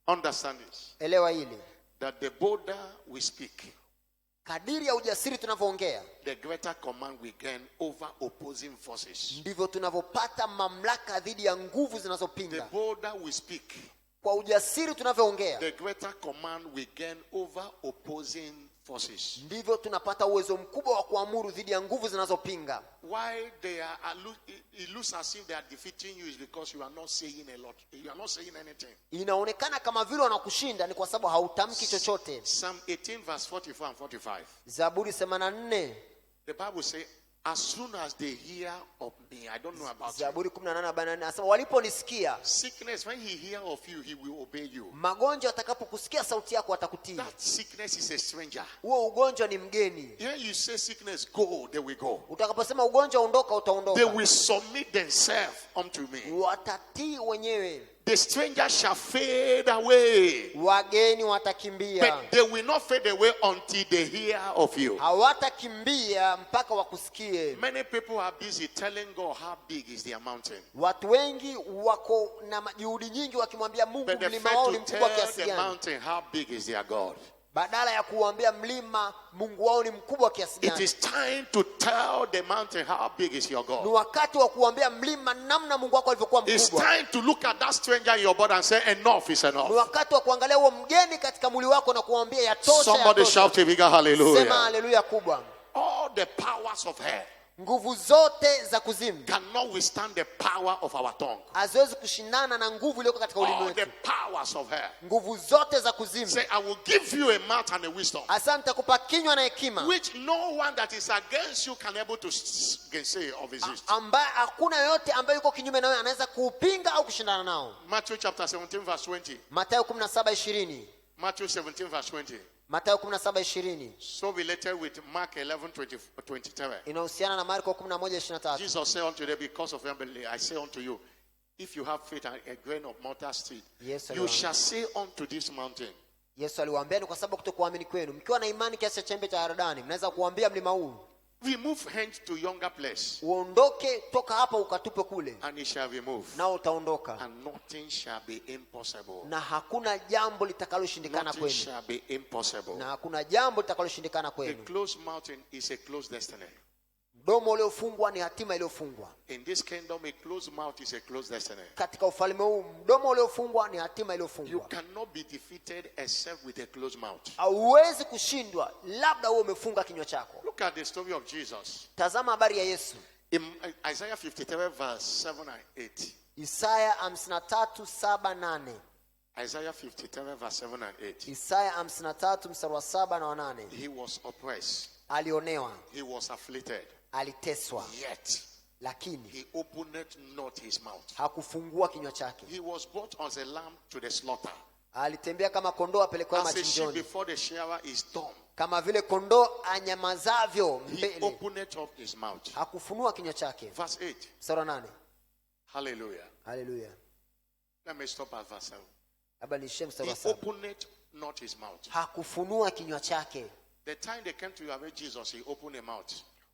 Understand this. Elewa hili. That the bolder we speak, kadiri ya ujasiri tunavyoongea, the greater command we gain over opposing forces. Ndivyo tunavyopata mamlaka dhidi ya nguvu zinazopinga. The bolder we speak, kwa ujasiri tunavyoongea, the greater command we gain over opposing forces. Ndivyo tunapata uwezo mkubwa wa kuamuru dhidi ya nguvu zinazopinga. Why they are it looks as if they are defeating you is because you are not saying a lot. You are not saying anything. Inaonekana kama vile wanakushinda ni kwa sababu hautamki chochote. Psalm 18 verse 44 and 45. Zaburi 84. The Bible says, as soon as they hear of me, I don't know about Zaburi 18:44 anasema waliponisikia. Sickness, when he hear of you, he will obey you. Magonjwa atakapokusikia sauti yako atakutii. That sickness is a stranger. Huo ugonjwa ni mgeni. When you say sickness go, they will go. Utakaposema ugonjwa ondoka, utaondoka. They will submit themselves unto me. Watatii wenyewe. The stranger shall fade away. Wageni watakimbia. But they will not fade away until they hear of you. Hawatakimbia mpaka wakusikie. Many people are busy telling God how big is their mountain. Watu wengi wako na juhudi nyingi wakimwambia Mungu mlima wao ni mkubwa kiasi gani. The mountain how big is their God. Badala ya kuambia mlima Mungu wao ni mkubwa kiasi gani. It is time to tell the mountain how big is your God. Ni wakati wa kuambia mlima namna Mungu wako alivyokuwa mkubwa. It's time to look at that stranger in your body and say enough is enough. Ni wakati wa kuangalia huo mgeni katika mwili wako na kuambia yatosha. Somebody shout a big hallelujah. Sema hallelujah kubwa. All the powers of hell, nguvu zote za kuzimu, cannot withstand the power of our tongue. haziwezi kushindana na nguvu iliyoko katika ulimi All wetu. the powers of hell. Nguvu zote za kuzimu. Say, I will give you a mouth and a wisdom, asante kupa kinywa na hekima, which no one that is against you can able to say or resist. ambaye hakuna yote ambaye yuko kinyume nawe anaweza kuupinga au kushindana nao. Matthew chapter 17 verse 20. Mathayo 17:20. Matthew 17 verse 20. Mathayo 17:20. So related with Mark 11:23. Inahusiana na Marko 11:23. Jesus said unto them, because of unbelief, I say unto you, if you have faith and a grain of mustard seed, you shall say unto this mountain. Yesu aliwaambia ni kwa sababu kutokuamini kwenu. Mkiwa na imani kiasi cha chembe cha Yordani, mnaweza kuambia mlima huu, remove hence to younger place, uondoke toka hapa ukatupe kule, and it shall remove, nao utaondoka, and nothing shall be impossible. na hakuna jambo litakaloshindikana kwenu. Nothing shall be impossible. Na hakuna jambo litakaloshindikana A kwenu. closed mountain is a closed destiny. Mdomo uliofungwa ni hatima iliyofungwa. In this kingdom, a closed mouth is a closed destiny. Katika ufalme huu mdomo uliofungwa ni hatima You iliyofungwa. cannot be defeated except with a closed mouth. Hauwezi kushindwa labda wewe umefunga kinywa chako. Look at the story of Jesus. Tazama habari ya Yesu. In Isaiah 53 verse 7 and 8. Isaya 53:7-8. Isaiah 53 verse 7 and 8. Isaya 53 mstari wa 7 na wa 8. He was oppressed. Alionewa, He was afflicted. aliteswa, Yet lakini he opened not his mouth. hakufungua kinywa chake. He was brought as a lamb to the slaughter, Alitembea kama kondoo apelekwa as a sheep machinjoni, before the shearer is dumb. kama vile kondoo anyamazavyo He mbele, opened up his mouth. hakufunua kinywa chake. Verse 8. Mstari wa 8. Hallelujah. Haleluya. Let me stop at verse 7. Labda nishie mstari He wa 7. opened not his mouth. Hakufunua kinywa chake. The time they came to arrest Jesus, he opened a mouth.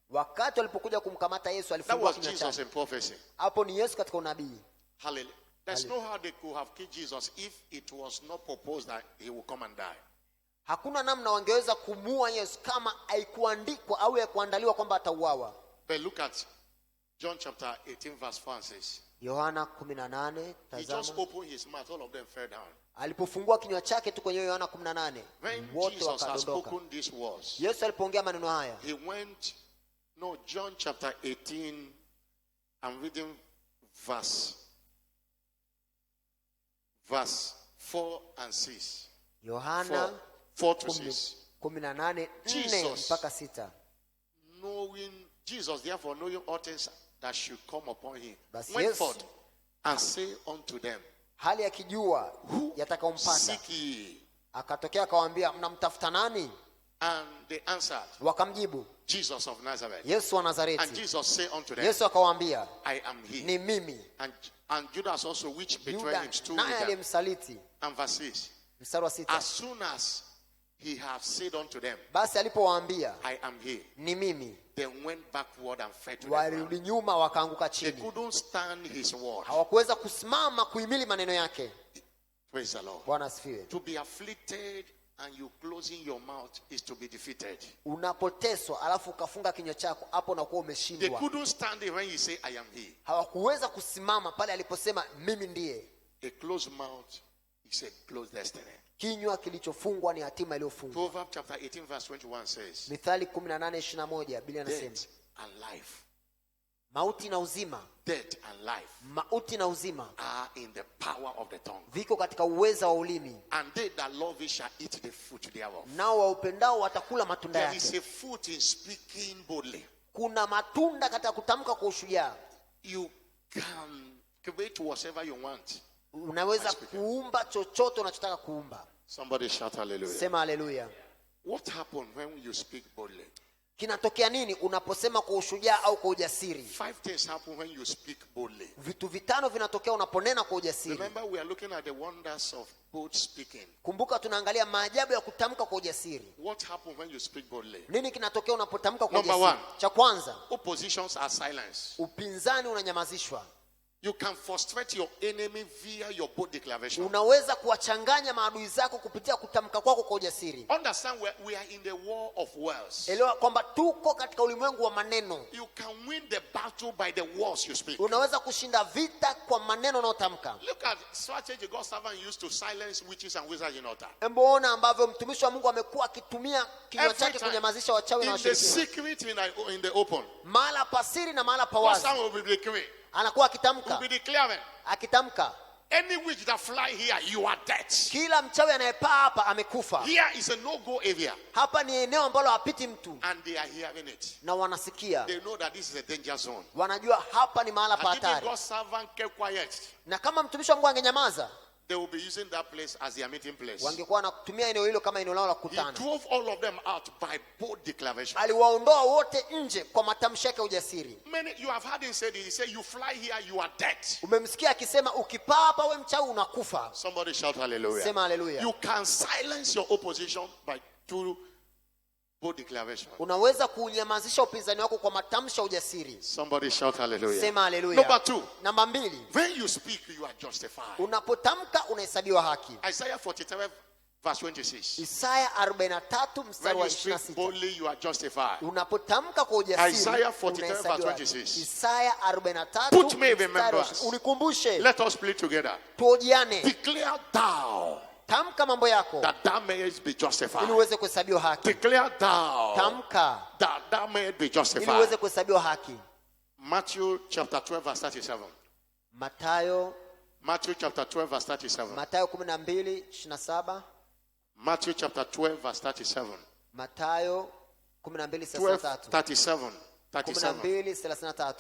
Wakati walipokuja kumkamata Yesu That alifungua was kinywa Jesus chake. in prophecy. Hapo ni Yesu katika unabii. Hallelujah. There's no how they could have killed Jesus if it was not proposed that he would come and die. Hakuna namna wangeweza kumua Yesu kama haikuandikwa au haikuandaliwa kwamba atauawa. But look at John chapter 18 verse 4 says, Yohana 18, he just tazama. opened his mouth, all of them fell down. Alipofungua kinywa chake tu kwenye Yohana 18, When wote Jesus had wakadondoka. spoken these words, Yesu alipoongea maneno haya, he went, no, John chapter 18, I'm reading verse 4 and 6. Yohana 4 to 6. 18:4 Jesus. mpaka 6. Knowing Jesus, therefore knowing all things that should come upon him, Basi went Yesu, forth and say unto them, hali akijua yatakaompata, seek ye. akatokea akawaambia, mnamtafuta nani? And they answered, Wakamjibu, Jesus of Nazareth. Yesu wa And Nazareti. Jesus said unto them, Yesu akawaambia, I am he. ni mimi. And Judas also, which betrayed Yuda him, stood naye with them. aliyemsaliti. And verse 6. Mstari wa 6. As soon as he had said unto them, Basi alipowaambia, I am he, ni mimi, they went backward and fell to the ground. walirudi nyuma wakaanguka They chini. couldn't stand his word. Hawakuweza kusimama kuhimili maneno yake. Praise the Lord. Bwana asifiwe. To be afflicted and you closing your mouth is to be defeated. Unapoteswa alafu ukafunga kinywa chako, hapo unakuwa They umeshindwa. couldn't stand it when you say, I am he. Hawakuweza kusimama pale aliposema mimi ndiye. A closed mouth is a closed destiny. Kinywa kilichofungwa ni hatima iliyofungwa. Proverbs chapter 18 verse 21 says, Mithali 18:21 Biblia inasema, death and life, mauti na uzima, death and life, mauti na uzima are in the power of the tongue. viko katika uweza wa ulimi. And they that love it shall eat the fruit thereof. Nao waupendao watakula matunda There is yake. a fruit in speaking boldly. Kuna matunda katika kutamka kwa ushujaa. You can create whatever you want. Unaweza kuumba chochote unachotaka kuumba. Somebody shout hallelujah. Sema haleluya. What happens when you speak boldly? Kinatokea nini unaposema kwa ushujaa au kwa ujasiri? 5 things happen when you speak boldly. Vitu vitano vinatokea unaponena kwa ujasiri. Remember, we are looking at the wonders of bold speaking. Kumbuka tunaangalia maajabu ya kutamka kwa ujasiri. What happens when you speak boldly? Nini kinatokea unapotamka kwa Number ujasiri? 1. Cha kwanza, Oppositions are silenced. upinzani unanyamazishwa. You can frustrate your enemy via your bold declaration. Unaweza kuwachanganya maadui zako kupitia kutamka kwako kwa ujasiri. Understand, we are in the war of words. Elewa kwamba tuko katika ulimwengu wa maneno. You can win the battle by the words you speak. Unaweza kushinda vita kwa maneno unayotamka. Look at strategy God's servant used to silence witches and wizards in altar. Mbona ambavyo mtumishi wa Mungu amekuwa akitumia kinywa chake kunyamazisha wachawi na in the washirikina. secret, in the open. Mahala pasiri na mahala pa God's wazi. servant will be declaring. Anakuwa Will akitamka. be declaring. Akitamka. Any witch that fly here, you are dead. Kila mchawi anayepaa hapa amekufa. Here is a no-go area. Hapa ni eneo ambalo hapiti mtu. And they are hearing it. Na wanasikia. They know that this is a danger zone. Wanajua hapa ni mahala pa And if hatari. God's servant kept quiet, Na kama mtumishi wa Mungu angenyamaza, they will be using that place as their meeting place. wangekuwa wanatumia eneo hilo kama eneo lao la He kukutana. drove all of them out by bold declaration. Aliwaondoa wote nje kwa matamshi yake ya ujasiri. Many, you have heard him say this. He said, you fly here, you are dead. Umemsikia akisema ukipaa hapa we mchawi unakufa. Somebody shout hallelujah. Sema hallelujah. You can silence your opposition by through bold declaration. Unaweza kunyamazisha upinzani wako kwa matamshi ya ujasiri. Somebody shout hallelujah. Sema hallelujah. Number 2. Namba 2. When you speak, you are justified. Unapotamka unahesabiwa haki. Isaiah 47 verse 26. Isaya 43 mstari When wa you speak 26. boldly, you are justified. Unapotamka kwa ujasiri Isaiah 43 unahesabiwa verse haki. 26. Isaya 43 Put me in mstari wa remembrance. unikumbushe. Let us play together. Tuojiane. Declare thou Tamka mambo yako that thou mayest be justified. ili uweze kuhesabiwa haki. Declare thou Tamka that thou mayest be ili justified. uweze kuhesabiwa haki. Matthew chapter 12 verse 37. Matthew chapter 12 verse 37. Mathayo 12:27. Matthew chapter 12 verse 37. Mathayo 12:37. 37. 12:33.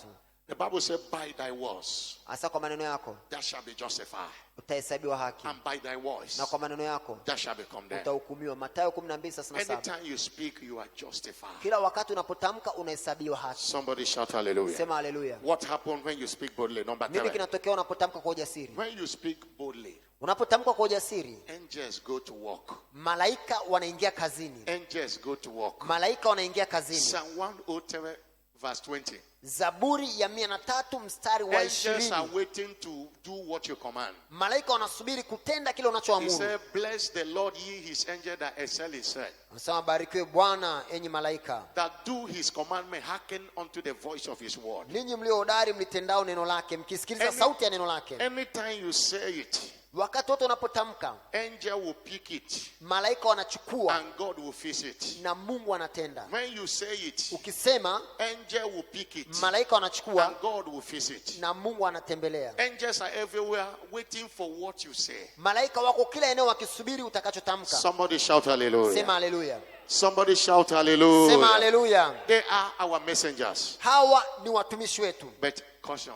The Bible says, by thy words Asa kwa maneno yako thou shalt be justified, utahesabiwa haki, and by thy voice na kwa maneno yako thou shalt be condemned. utahukumiwa. Mathayo 12:37. Anytime you speak, you are justified. Kila wakati unapotamka unahesabiwa haki. Somebody shout hallelujah. Sema haleluya. What happened when you speak boldly? Number Nini 3. kinatokea unapotamka kwa ujasiri? When you speak boldly, Unapotamka kwa ujasiri, angels go to work. malaika wanaingia kazini. Angels go to work. Malaika wanaingia kazini. Psalm 103 verse 20. Zaburi ya 103 mstari wa Angels are 20. waiting to do what you command. Malaika wanasubiri kutenda kile He unachoamuru. said, bless the Lord, ye his angels that excel his sight, Anasema barikiwe Bwana enyi malaika, that do his commandment, hearken unto the voice of his word. ninyi mlio hodari mlitendao neno lake, mkisikiliza sauti ya neno lake. Anytime you say it, Wakati wote unapotamka, angel will pick it malaika wanachukua and God will fix it. na Mungu anatenda. When you say it, Ukisema, angel will pick it malaika wanachukua and God will fix it. na Mungu anatembelea. Angels are everywhere waiting for what you say. Malaika wako kila eneo wakisubiri utakachotamka. Somebody shout hallelujah. Sema haleluya. Somebody shout Sema hallelujah. haleluya. They are our messengers. Hawa ni watumishi wetu. But caution,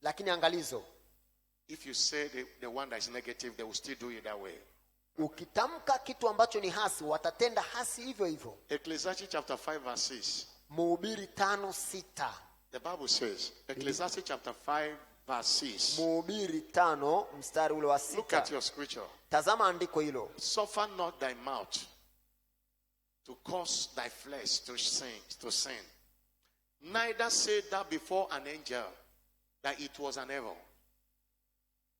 Lakini angalizo, if you say the one that is negative, they will still do it that way. ukitamka kitu ambacho ni hasi, watatenda hasi hivyo hivyo. Ecclesiastes chapter 5 verse 6. Mhubiri 5:6. The Bible says, Ecclesiastes chapter 5 verse 6. Mhubiri 5 mstari ule wa Look at 6. your scripture. Tazama andiko hilo. Suffer not thy mouth to cause thy flesh to sin. Neither say thou before an angel that it was an evil.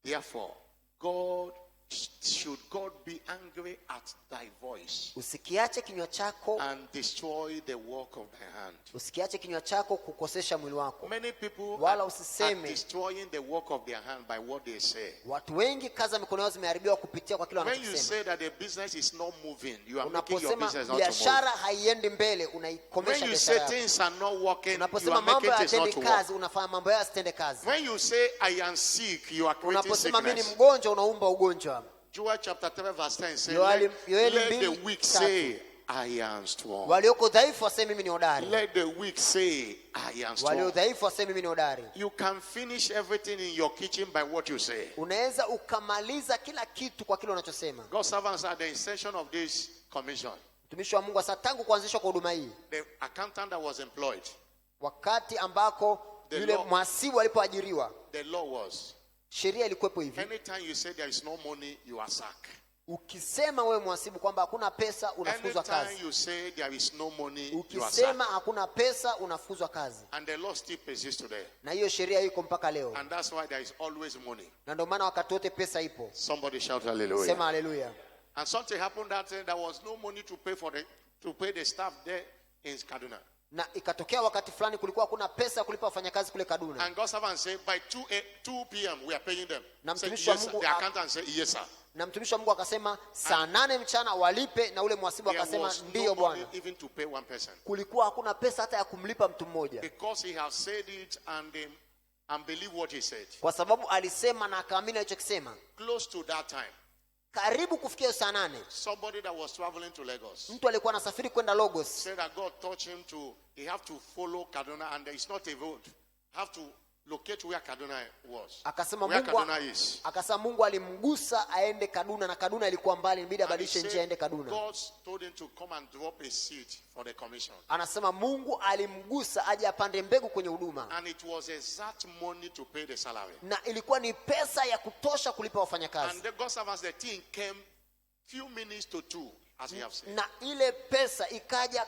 Therefore, God should God be angry at thy voice Usikiache kinywa chako and destroy the work of thy hand. Usikiache kinywa chako kukosesha mwili wako. Many people Wala are usiseme. destroying the work of their hand by what they say. Watu wengi kazi za mikono yao zimeharibiwa kupitia kwa kile When you wanachosema. say that the business is not moving, you are making your Unaposema business not to biashara move. haiendi mbele, unaikomesha When you biashara say yako. things are not working, you Unaposema are mambo making things not hayatendi to work. kazi, unafanya mambo yao yasitende kazi. When you say I am sick, you are creating Unaposema mimi ni sickness. mgonjwa, unaumba ugonjwa. Joel chapter 3 verse 10 says, Yoeli let the 2:3. weak say, I am strong. Walioko dhaifu waseme mimi ni hodari. Let the weak say, I am strong. Walio dhaifu waseme mimi ni hodari. You can finish everything in your kitchen by what you say. Unaweza ukamaliza kila kitu kwa kile unachosema. God's servants at the inception of this commission, Mtumishi wa Mungu sasa tangu kuanzishwa kwa huduma hii, the accountant that was employed, wakati ambako The yule law- mhasibu alipoajiriwa, the law was, sheria ilikuwepo hivi. anytime you say there is no money, you are sacked. Ukisema wewe mhasibu kwamba hakuna pesa, unafukuzwa Anytime kazi. you say there is no money, you are Ukisema sacked. hakuna pesa, unafukuzwa kazi. And the law still persists today. Na hiyo sheria iko mpaka leo. And that's why there is always money. Na ndio maana wakati wote pesa ipo. Somebody shout hallelujah. Sema haleluya. And something happened that there was no money to pay the staff there in Kaduna. Na ikatokea wakati fulani kulikuwa hakuna pesa kulipa wafanyakazi kule Kaduna. And God's servant said, by 2 p.m. we are paying them. Na Said, mtumishi wa yes, sir. Mungu The accountant said, yes, sir. Na mtumishi wa Mungu akasema saa 8 mchana walipe, na ule mhasibu There akasema was ndiyo no money bwana. even to pay one person. Kulikuwa hakuna pesa hata ya kumlipa mtu mmoja. Because he has said it and believe what he said. Kwa sababu alisema na akaamini alichokisema. Close to that time, Karibu kufikia saa 8, somebody that was traveling to Lagos mtu alikuwa anasafiri kwenda Lagos. said that God touched him he have to follow Kaduna, and there is not a road. Have to locate where Kaduna was. Akasema Where Mungu Kaduna is. akasema Mungu alimgusa aende Kaduna, na Kaduna ilikuwa mbali, ilibidi And he abadilishe njia said aende Kaduna. God told him to come and drop a seed for the commission. Anasema Mungu alimgusa aje apande mbegu kwenye huduma. And it was exact money to pay the salary. Na ilikuwa ni pesa ya kutosha kulipa wafanyakazi. And the God servants, the thing came few minutes to 2, as we have said. Na ile pesa ikaja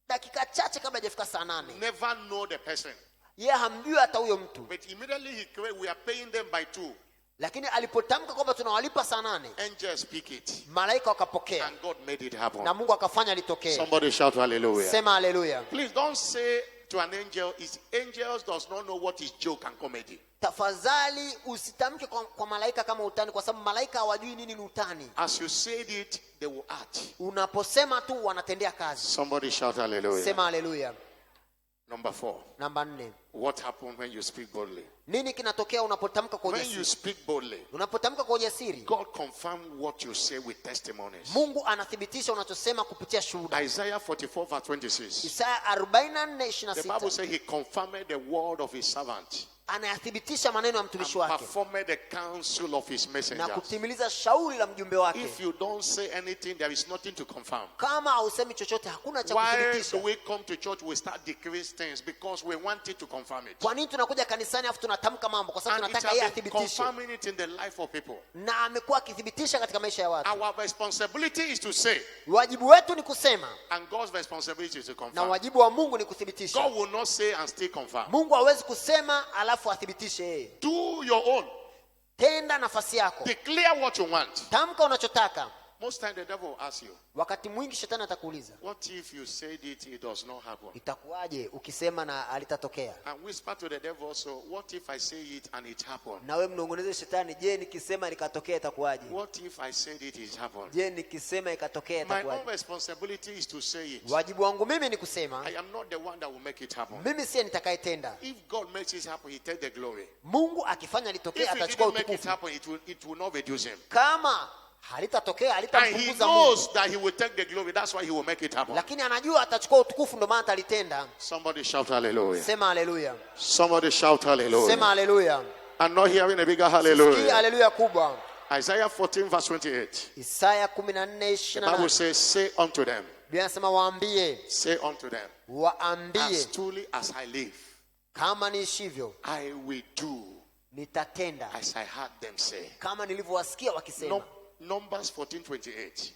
dakika chache kabla hajafika saa 8. Never know the person. Yeye hamjui hata huyo mtu. But immediately he cried, we are paying them by 2. Lakini alipotamka kwamba tunawalipa saa 8, Angels speak it. malaika wakapokea. And God made it happen. Na Mungu akafanya litokee. Somebody shout hallelujah. Sema haleluya. Please don't say to an angel, angels does not know what is joke and comedy. Tafadhali usitamke kwa malaika kama utani, kwa sababu malaika hawajui nini ni utani. As you said it, they will act. Unaposema tu wanatendea kazi. Somebody shout hallelujah. Sema haleluya. Number 4. Namba 4. What happens when you speak boldly? Nini kinatokea unapotamka kwa When you ujasiri? speak boldly, Unapotamka kwa ujasiri, God confirms what you say with testimonies. Mungu anathibitisha unachosema kupitia shuhuda. Isaiah 44 verse 26. Isaya The Bible 44:26. says he confirmed the word of his servant Anayathibitisha maneno ya mtumishi and wake performed the counsel of his na messengers. kutimiliza shauri la mjumbe wake. If you don't say anything, there is nothing to confirm. Kama hausemi chochote, hakuna cha Why do kuthibitisha. we come to church? We start declaring things because we want it to confirm it. Kwa nini tunakuja kanisani afu tunatamka mambo? Kwa sababu And it tunataka yeye has been athibitishe. confirming it in the life of people. Na amekuwa akithibitisha katika maisha ya watu. Our responsibility is to say, Wajibu wetu ni kusema, and God's responsibility is to na confirm. wajibu wa Mungu ni kuthibitisha. God will not say and still confirm. Mungu hawezi kusema alafu athibitishe yeye. Do your own. Tenda nafasi yako. Declare what you want. Tamka unachotaka. Most time the devil will ask you, Wakati mwingi shetani atakuuliza, what if you said it does not happen? itakuwaje ukisema na alitatokea? And whisper to the devil also, what if I say it and it happened? Na wewe mnongoneze shetani, je, nikisema likatokea itakuwaje? What if I said it happened? Je, nikisema ikatokea My own itakuwaje? responsibility is to say it. Wajibu wangu mimi ni kusema, I am not the one that will make it happen. mimi siye nitakayetenda. If God makes it happen, he takes the glory. Mungu akifanya litokee If he atachukua didn't make it utukufu. happen, it will not reduce him. Kama halitatokea And he halitampunguza Mungu. knows that he will take the glory. That's why he will make it happen. Lakini anajua atachukua utukufu, ndio maana atalitenda. Somebody shout hallelujah. Sema haleluya. Somebody shout Sema hallelujah. haleluya. I'm not hearing a bigger Hii hallelujah. haleluya kubwa. Isaiah 14 verse 28. Isaya The Bible 14:28. says, say unto them, Biblia inasema waambie, say unto them, waambie as truly as I live, kama niishivyo I will do nitatenda as I heard them say. kama nilivyowasikia wakisema. Numbers 14:28.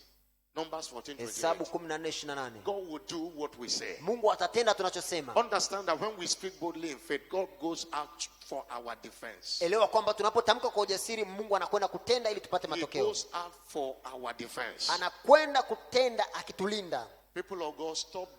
Numbers 14:28. Hesabu 14:28. God will do what we say. Mungu atatenda tunachosema. Understand that when we speak boldly in faith, God goes out for our defense. Elewa kwamba tunapotamka kwa ujasiri, Mungu anakwenda kutenda ili tupate matokeo. He goes out for our defense. Anakwenda kutenda akitulinda. People of God, stop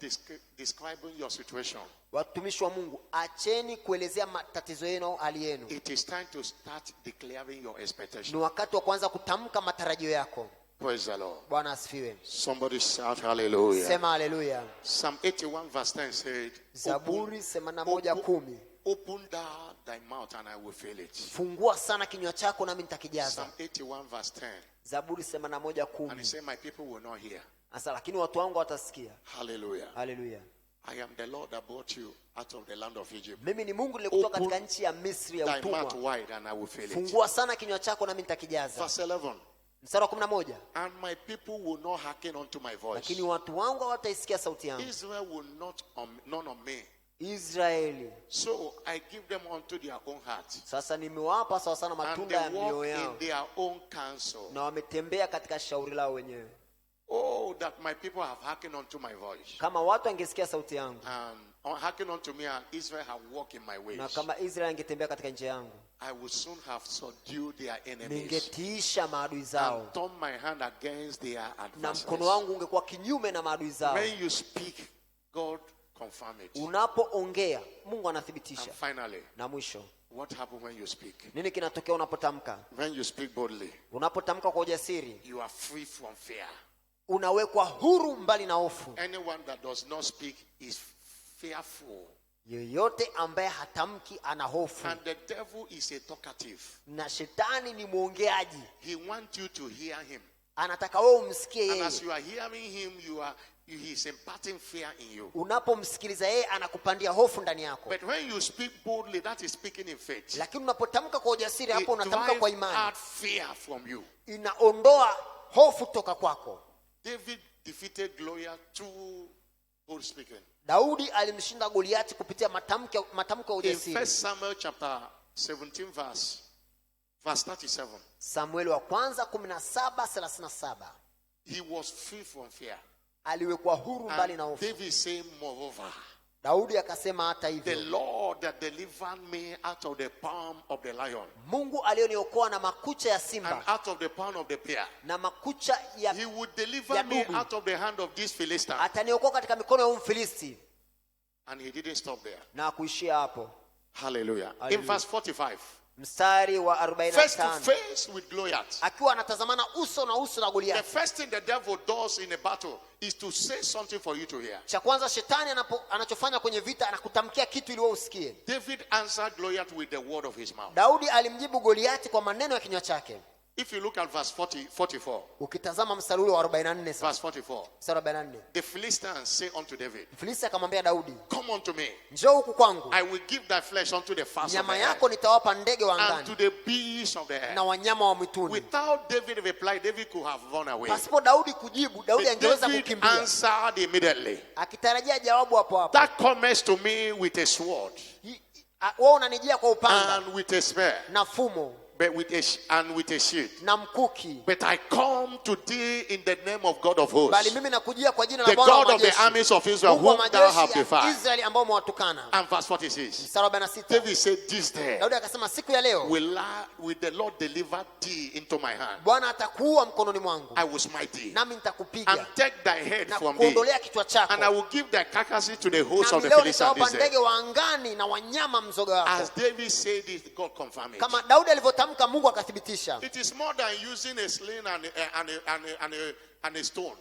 describing your situation. Watumishi wa Mungu, acheni kuelezea matatizo yenu, hali yenu. It is time to start declaring your expectation. Ni wakati wa kuanza kutamka matarajio yako. Praise the Lord. Bwana asifiwe. Somebody shout hallelujah. Sema hallelujah. Psalm 81 verse 10 said, Zaburi 81:10. Open thou thy mouth and I will fill it. Fungua sana kinywa chako nami nitakijaza. Psalm 81 verse 10. Zaburi 81:10. And he said, my people will not hear. Asa, lakini watu wangu watasikia. Hallelujah. Hallelujah. I am the Lord that brought you out of the land of Egypt. Mimi ni Mungu nilikutoa katika nchi ya Misri ya Thy mouth utumwa. wide and I will fill it. Fungua sana kinywa chako nami nitakijaza. Verse 11. Mstari wa 11. And my people will not hearken unto my voice. Lakini watu wangu hawataisikia sauti yangu. Israel will not none of me. Israeli. So I give them unto their own heart. Sasa nimewapa sawa sana matunda ya mioyo yao. And they walk in their own counsel. Na wametembea katika shauri lao wenyewe. Oh, that my people have hearkened unto my voice. Kama watu angesikia sauti yangu. And hearken unto me, and Israel have walked in my ways. Na kama Israeli angetembea katika njia yangu, I would soon have subdued their enemies. Ningetiisha maadui zao. And turn my hand against their adversaries. Na mkono wangu ungekuwa kinyume na maadui zao. When you speak, God confirm it. Unapoongea, Mungu anathibitisha. And finally, na mwisho, what happens when you speak? Nini kinatokea unapotamka? When you speak boldly, unapotamka kwa ujasiri, you are free from fear. Unawekwa huru mbali na hofu. Anyone that does not speak is fearful. Yoyote ambaye hatamki ana hofu. And the devil is a talkative. Na shetani ni muongeaji. He wants you to hear him. Anataka wewe umsikie yeye. And as you are hearing him, he is imparting fear in you. Unapomsikiliza yeye anakupandia hofu ndani yako. But when you speak boldly, that is speaking in faith. Lakini unapotamka kwa ujasiri, hapo unatamka kwa imani. It drives out fear from you. Inaondoa hofu toka kwako. David defeated Goliath through bold speaking. Daudi alimshinda Goliati kupitia matamko ya ujasiri. In 1 Samuel chapter 17 verse 37. Samueli wa kwanza 17:37. He was free from fear. Aliwekwa huru mbali na hofu. David said, moreover, Daudi akasema hata hivyo, the Lord that delivered me out of the palm of the lion, Mungu alioniokoa na makucha ya simba, and out of the palm of the bear, na makucha ya he would deliver me out of the hand of this Philistine. Ataniokoa katika mikono ya Mfilisti. And he didn't stop there. Na kuishia hapo. Hallelujah. In verse 45. Mstari wa 45. Face to face with Goliath. Akiwa anatazamana uso na uso na Goliath. The first thing the devil does in a battle is to say something for you to hear. Cha kwanza shetani anachofanya kwenye vita, anakutamkia kitu ili wewe usikie. David answered Goliath with the word of his mouth. Daudi alimjibu Goliath kwa maneno ya kinywa chake. If you look at verse 44. Ukitazama mstari ule wa 44 sasa. Verse 44. Mstari wa 44. The Philistines say unto David, Mfilisti akamwambia Daudi, come unto me. Njoo huku kwangu. I will give thy flesh unto the fowls of the air. Nyama yako nitawapa ndege wa angani. And to the beasts of the air. Na wanyama wa mwituni. Without David replied, David could have run away. Pasipo Daudi kujibu, Daudi angeweza kukimbia. David answered immediately. Akitarajia jawabu hapo hapo. That comes to me with a sword. Wewe unanijia kwa upanga. And with a spear. Na fumo. But with a shield. Na mkuki. But I come to thee in the name of God of hosts. Bali mimi nakujia kwa jina la the Bwana God of the armies of Israel, whom thou hast defied. Israeli ambao umewatukana. And verse 46. Mstari wa 46. David said, this day Daudi akasema siku ya leo will the Lord deliver thee into my hand. Bwana atakuua mkononi mwangu. I will smite thee. Nami nitakupiga. And take thy head na from thee. kuondolea kichwa chako. And I will give thy carcasses to the host of the Philistines this day. ndege wa angani na wanyama mzoga wako. As David said it, God confirmed it. Kama Daudi alivyotamka, Mungu akathibitisha. It is more than using a sling and a stone.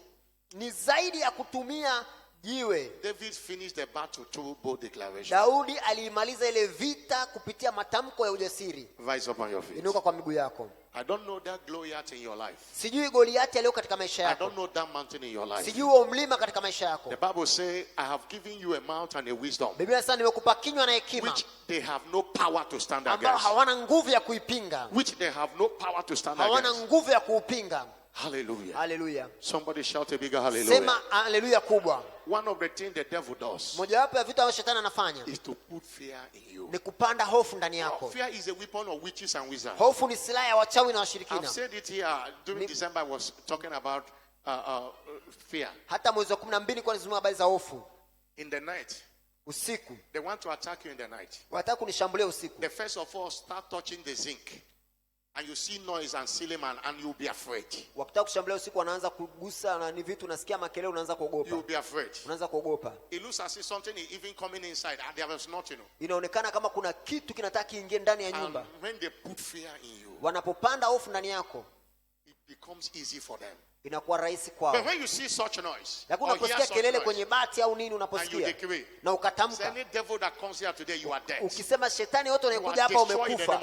Ni zaidi ya kutumia jiwe. David finished the battle through bold declaration. Daudi alimaliza ile vita kupitia matamko ya ujasiri. Rise up on your feet. Inuka kwa miguu yako. I don't know that Goliath in your life. Sijui Goliath aliyo katika maisha yako. I don't know that mountain in your life. Sijui huo mlima katika maisha yako. The Bible says, I have given you a mouth and a wisdom. Biblia inasema nimekupa kinywa na hekima. Which they have no power to stand ambao against. hawana nguvu ya kuipinga. Which they have no power to stand hawana against. nguvu ya kuupinga. Hallelujah. Hallelujah. Somebody shout a bigger hallelujah. Sema hallelujah kubwa. One of the things the devil does mojawapo ya vitu ambavyo shetani anafanya is to put fear in you. ni kupanda hofu ndani yako. Fear is a weapon of witches and wizards. Hofu ni silaha ya wachawi na washirikina. I've said it here during December. I was talking about fear. Hata mwezi wa 12 kwa nizungumza habari za hofu. In the night. Usiku. They want to attack you in the night. Wataka kunishambulia usiku. The first of all, start touching the zinc. And you see noise and silly man, and you'll be afraid. Wakitaka kushambulia usiku wanaanza kugusa na ni vitu unasikia makelele unaanza kuogopa. You'll be afraid. Unaanza kuogopa. It looks as if something is even coming inside and there was nothing. Inaonekana kama kuna kitu kinataka kiingie ndani ya nyumba. And when they put fear in you, wanapopanda hofu ndani yako, it becomes easy for them. Inakuwa rahisi kwao. But when you see such noise, lakini unaposikia kelele kwenye bati au nini unaposikia na ukatamka, any devil that comes here today, you are dead. Ukisema shetani yote anakuja hapa umekufa,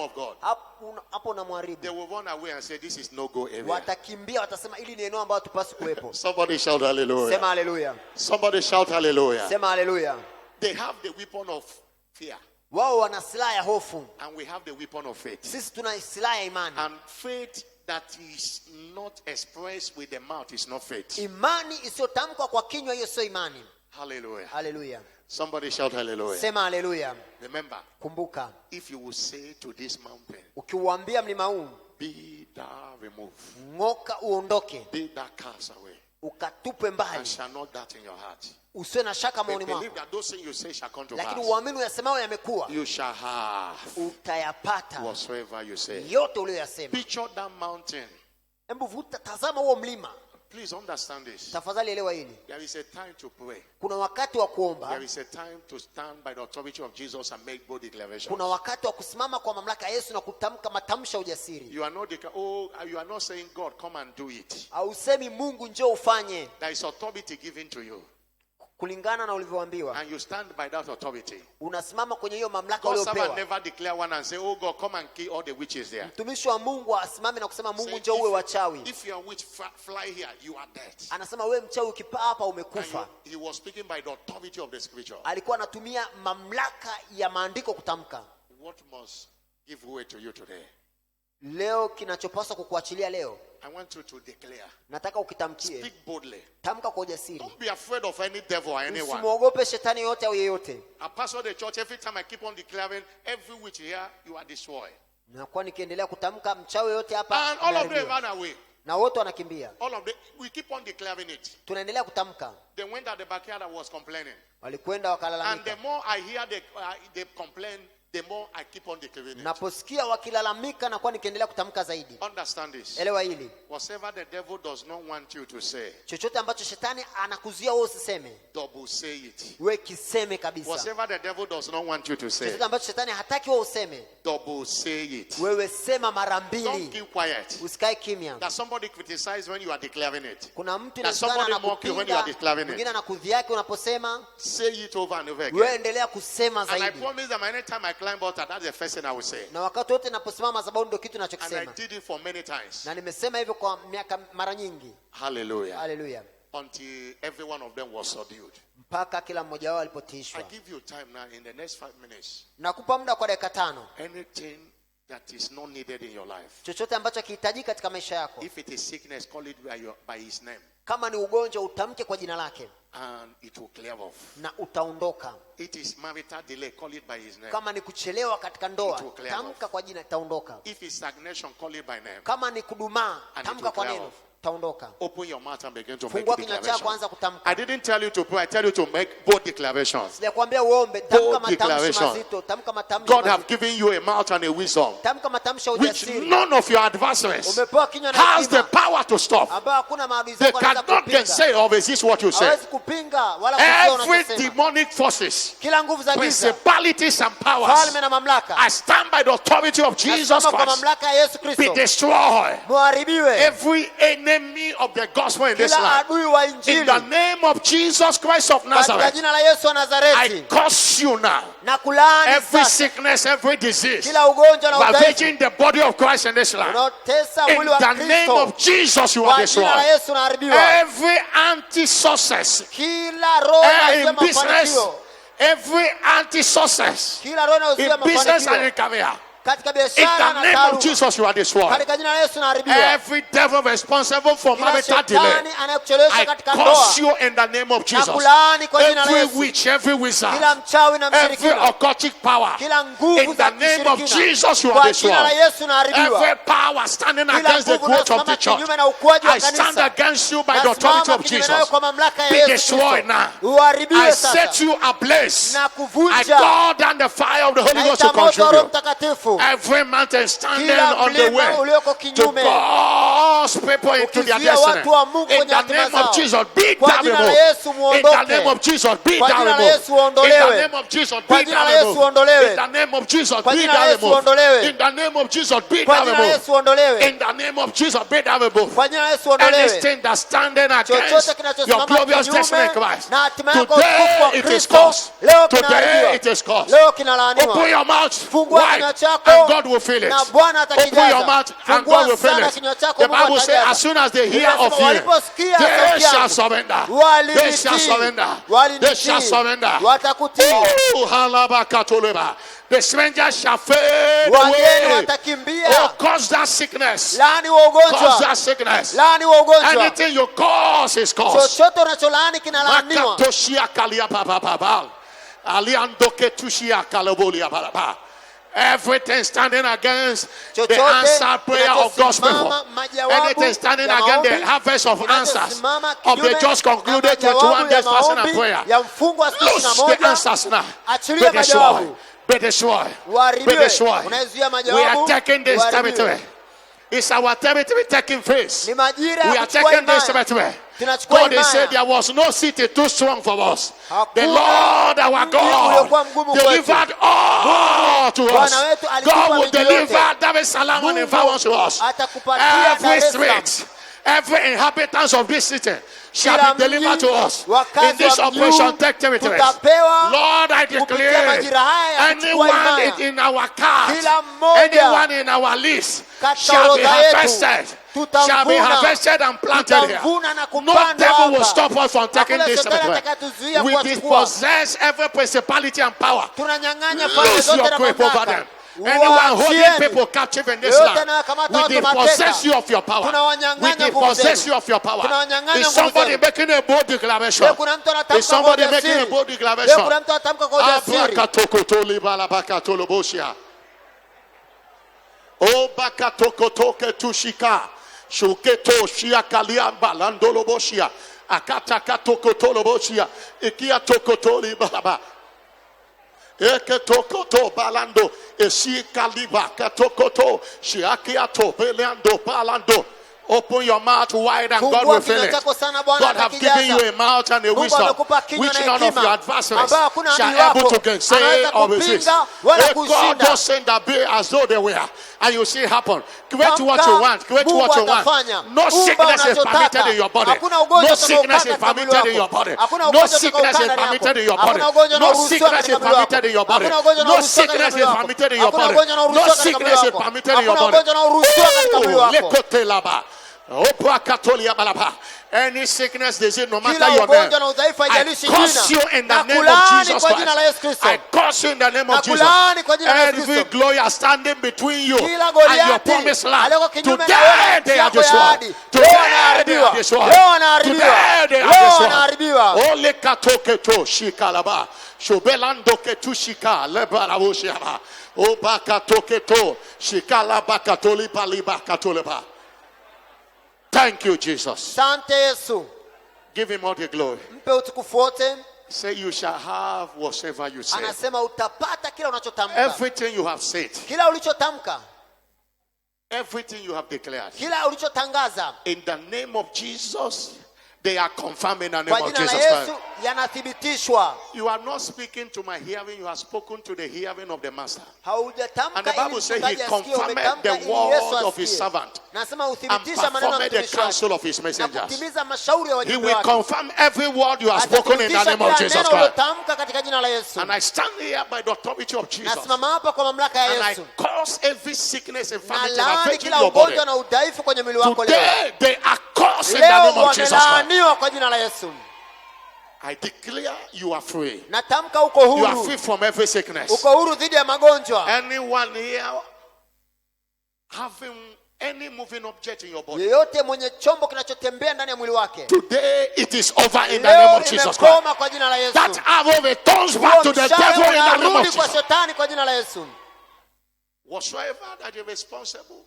hapo unamharibu. They will run away and say this is no go area. Watakimbia, watasema hili ni eneo ambalo tupasi kuwepo. Somebody shout hallelujah. Sema hallelujah. Somebody shout hallelujah. Sema hallelujah. They have the weapon of fear. Wao wana silaha ya hofu. And we have the weapon of faith. Sisi tuna silaha ya imani. And faith that is not expressed with the mouth is not faith. Imani isiyotamkwa kwa kinywa, hiyo sio imani. Hallelujah. Hallelujah. Somebody shout hallelujah. Sema hallelujah. Remember, kumbuka, if you will say to this mountain, ukiuambia mlima huu, be thou removed, ng'oka uondoke, be thou cast away, ukatupe mbali, and shall not doubt in your heart. Usiwe na shaka moyoni mwako. Believe that those things you say shall come to pass. Lakini uamini yasemao yamekuwa. You shall have. Utayapata. Whatsoever you say. Yote uliyosema. Picture that mountain. Hebu vuta, tazama huo mlima. Please understand this. Tafadhali elewa hili. There is a time to pray. Kuna wakati wa kuomba. There is a time to stand by the authority of Jesus and make bold declarations. Kuna wakati wa kusimama kwa mamlaka ya Yesu na kutamka matamshi ya ujasiri. You are not saying God come and do it. Hausemi Mungu njoo ufanye. There is authority given to you. Kulingana na ulivyoambiwa. And you stand by that authority. Unasimama kwenye hiyo mamlaka uliyopewa. God never declare one and say, oh God, come and kill all the witches there. Mtumishi wa Mungu asimame na kusema Mungu njoo uwe wachawi. If you are witch fly here, you are dead. Anasema wewe mchawi ukipaa hapa umekufa. He was speaking by the authority of the scripture. Alikuwa anatumia mamlaka ya maandiko kutamka. What must give way to you today? Leo kinachopaswa kukuachilia leo. I want you to declare. Nataka ukitamkie. Speak boldly. Tamka kwa ujasiri. Don't be afraid of any devil or anyone. Usimwogope shetani yote au yeyote. I pastor the church, every time I keep on declaring, every witch here, you are destroyed. Nakuwa nikiendelea kutamka mchawi yote hapa. And all of them run away. Na wote wanakimbia. All of them, we keep on declaring it. Tunaendelea kutamka. They went at the backyard and was complaining. Walikwenda wakalalamika. And the more I hear they complain, the more I keep on declaring it. Naposikia wakilalamika na kwa nikiendelea kutamka zaidi. Understand this. Elewa hili. Whatever the devil does not want you to say. Chochote ambacho shetani anakuzuia wewe usiseme. Double say it. Wewe kiseme kabisa. Whatever the devil does not want you to say. Chochote ambacho shetani hataki wewe useme. Double say it. Wewe sema mara mbili. Don't keep quiet. Usikae kimya. That somebody criticize when you are declaring it. Kuna mtu anakupinga mock you when you are declaring it. Mwingine anakudhiaki unaposema. Say it over and over again. Wewe endelea kusema zaidi. And I promise that anytime I climb out, that's the first thing I will say. Na wakati wote ninaposimama madhabahu ndio kitu ninachokisema. And I did it for many times. Na nimesema hivyo kwa miaka mara nyingi. Hallelujah. Hallelujah. Until every one of them was subdued. Mpaka kila mmoja wao alipotishwa. I give you time now in the next 5 minutes. Nakupa muda kwa dakika 5. Anything that is not needed in your life. Chochote ambacho kihitajika katika maisha yako. If it is sickness, call it by his name. Kama ni ugonjwa utamke kwa jina lake. And it will clear off. Na utaondoka. It is marital delay, call it by his name. Kama ni kuchelewa katika ndoa, tamka kwa jina, itaondoka. If it's stagnation, call it by name. Kama ni kudumaa, tamka kwa neno, itaondoka. Open your mouth and begin to make declarations. I didn't tell you to pray, I tell you to make bold declarations. Sijakwambia uombe, tamka matamshi mazito, tamka matamshi. God have given you a mouth and a wisdom. Tamka matamshi ya Which ujasiri. none of your adversaries Umepewa kinywa na has the power to stop. Ambao hakuna maadui They zako wanaweza kupinga. cannot say or resist what you say. Hawezi kupinga wala kuzuia unachosema. Every demonic forces, kila nguvu za giza, principalities and powers, falme na mamlaka, I stand by the authority of Jesus kwa Christ. mamlaka ya Yesu Kristo. Be destroyed. Muharibiwe. Every enemy of the gospel in this kila land. adui wa injili. In the name of Jesus Christ of Nazareth. Katika jina la Yesu wa Nazareti. I curse you now. Na kulaani every sasa. Sickness, every disease. Kila ugonjwa na udhaifu. Ravaging the body of Christ in this land. In the name of Jesus you are destroyed. Kwa jina la Yesu unaharibiwa. Every anti-success. Kila roho in business. Every anti-success. Kila roho in business and in career. In the name of Jesus, you are destroyed. Every devil responsible for marital delay, I curse you in the name of Jesus. Every witch, every wizard, every occultic power, in the name of Jesus, you are destroyed. Every power standing against the growth of the church, I stand against you by the authority of Jesus. Be destroyed now. I set you ablaze. I call down the fire of the Holy Ghost to consume you. Every mountain standing on the way to cause people into their destiny, in the name of Jesus, be thou removed. In the name of Jesus, be thou removed. In the name of Jesus, be thou removed. In the name of Jesus, be thou removed. In the name of Jesus, be thou removed. In the name of Jesus, be thou removed. Anything that's standing against your glorious destiny in Christ, today it is cursed. Today it is cursed. Open your mouth wide and God will fill it. Open your mouth and God will fill it. The Bible says, as soon as they hear of you, they shall surrender. They shall surrender. They shall surrender. The stranger shall fade away. Oh, cause that sickness. Cause that sickness. Anything you cause is caused. Everything standing against the answered prayer of God's people. Anything standing against the harvest of answers of the just concluded 21 days fasting and prayer. Lose the answers now. Be destroyed. Be destroyed. Be destroyed. We are taking this territory. It's our territory taking face. We are taking this territory. God has said there was no city too strong for us. The Lord our God delivered all to us. God will deliver Dar es Salaam and environs to us. Every street, every inhabitant of this city shall be delivered to us. In this operation, take territory. Lord, I declare anyone in our cars, anyone in our list shall be harvested. Shall be harvested and planted here. No devil will stop us from taking this territory. We dispossess every principality and power. Lose your grip over them. Anyone holding people captive in this land, we dispossess you of your power. We dispossess you of your power. Is somebody making a bold declaration? Is somebody making a bold declaration? Oh, bakatokotoke tushika. Shuketo shia kaliamba landoloboshia. Akata katokotoloboshia. Ikia tokotoli balaba. Eke tokoto balando. Esi kaliba katokoto. Shiakiato beleando balando. Open your mouth wide and God will fill it. God have given you a mouth and a wisdom which none of your adversaries shall able to gainsay or resist. God just send that be as though they were, and you see it happen. Create what you want. Create what you want. No sickness is permitted in your body. No sickness is permitted in your body. No sickness is permitted in your body. No sickness is permitted in your body. No sickness is permitted in your body. No sickness is permitted in your body. Any sickness, disease, no matter your name, I curse you in the name of Jesus Christ. I curse you in the name of Jesus. Every glory standing between you and your promised land, today they are destroyed. Today they are destroyed. Today they are destroyed. Ole katoke to shikalaba, shobelando ke tu shika lebarawoshiaba, obaka toke to shikalaba katoli paliba katoleba. Thank you, Jesus. Give him all the glory. Say you shall have whatever you say. Everything you have said. Everything you have declared. In the name of Jesus, they are confirmed in the name of Jesus Christ. You are not speaking to my hearing, you are spoken to the hearing of the Master. And the Bible says he confirmed the word of his servant and performed the counsel of his messengers. He will confirm every word you have spoken in the name of Jesus Christ. And I stand here by the authority of Jesus. And I cause every sickness and infirmity affecting your body. Today they are caused in the name of Jesus Christ. I declare you are free. You are free from every sickness. Anyone here having any moving object in your body, yeyote mwenye chombo kinachotembea ndani ya mwili wake, today it is over in the name of Jesus Christ. Kwa jina la Yesu. That arrow returns back to the devil in the name of Jesus. Kwa shetani kwa jina la Yesu. Whatsoever that is responsible,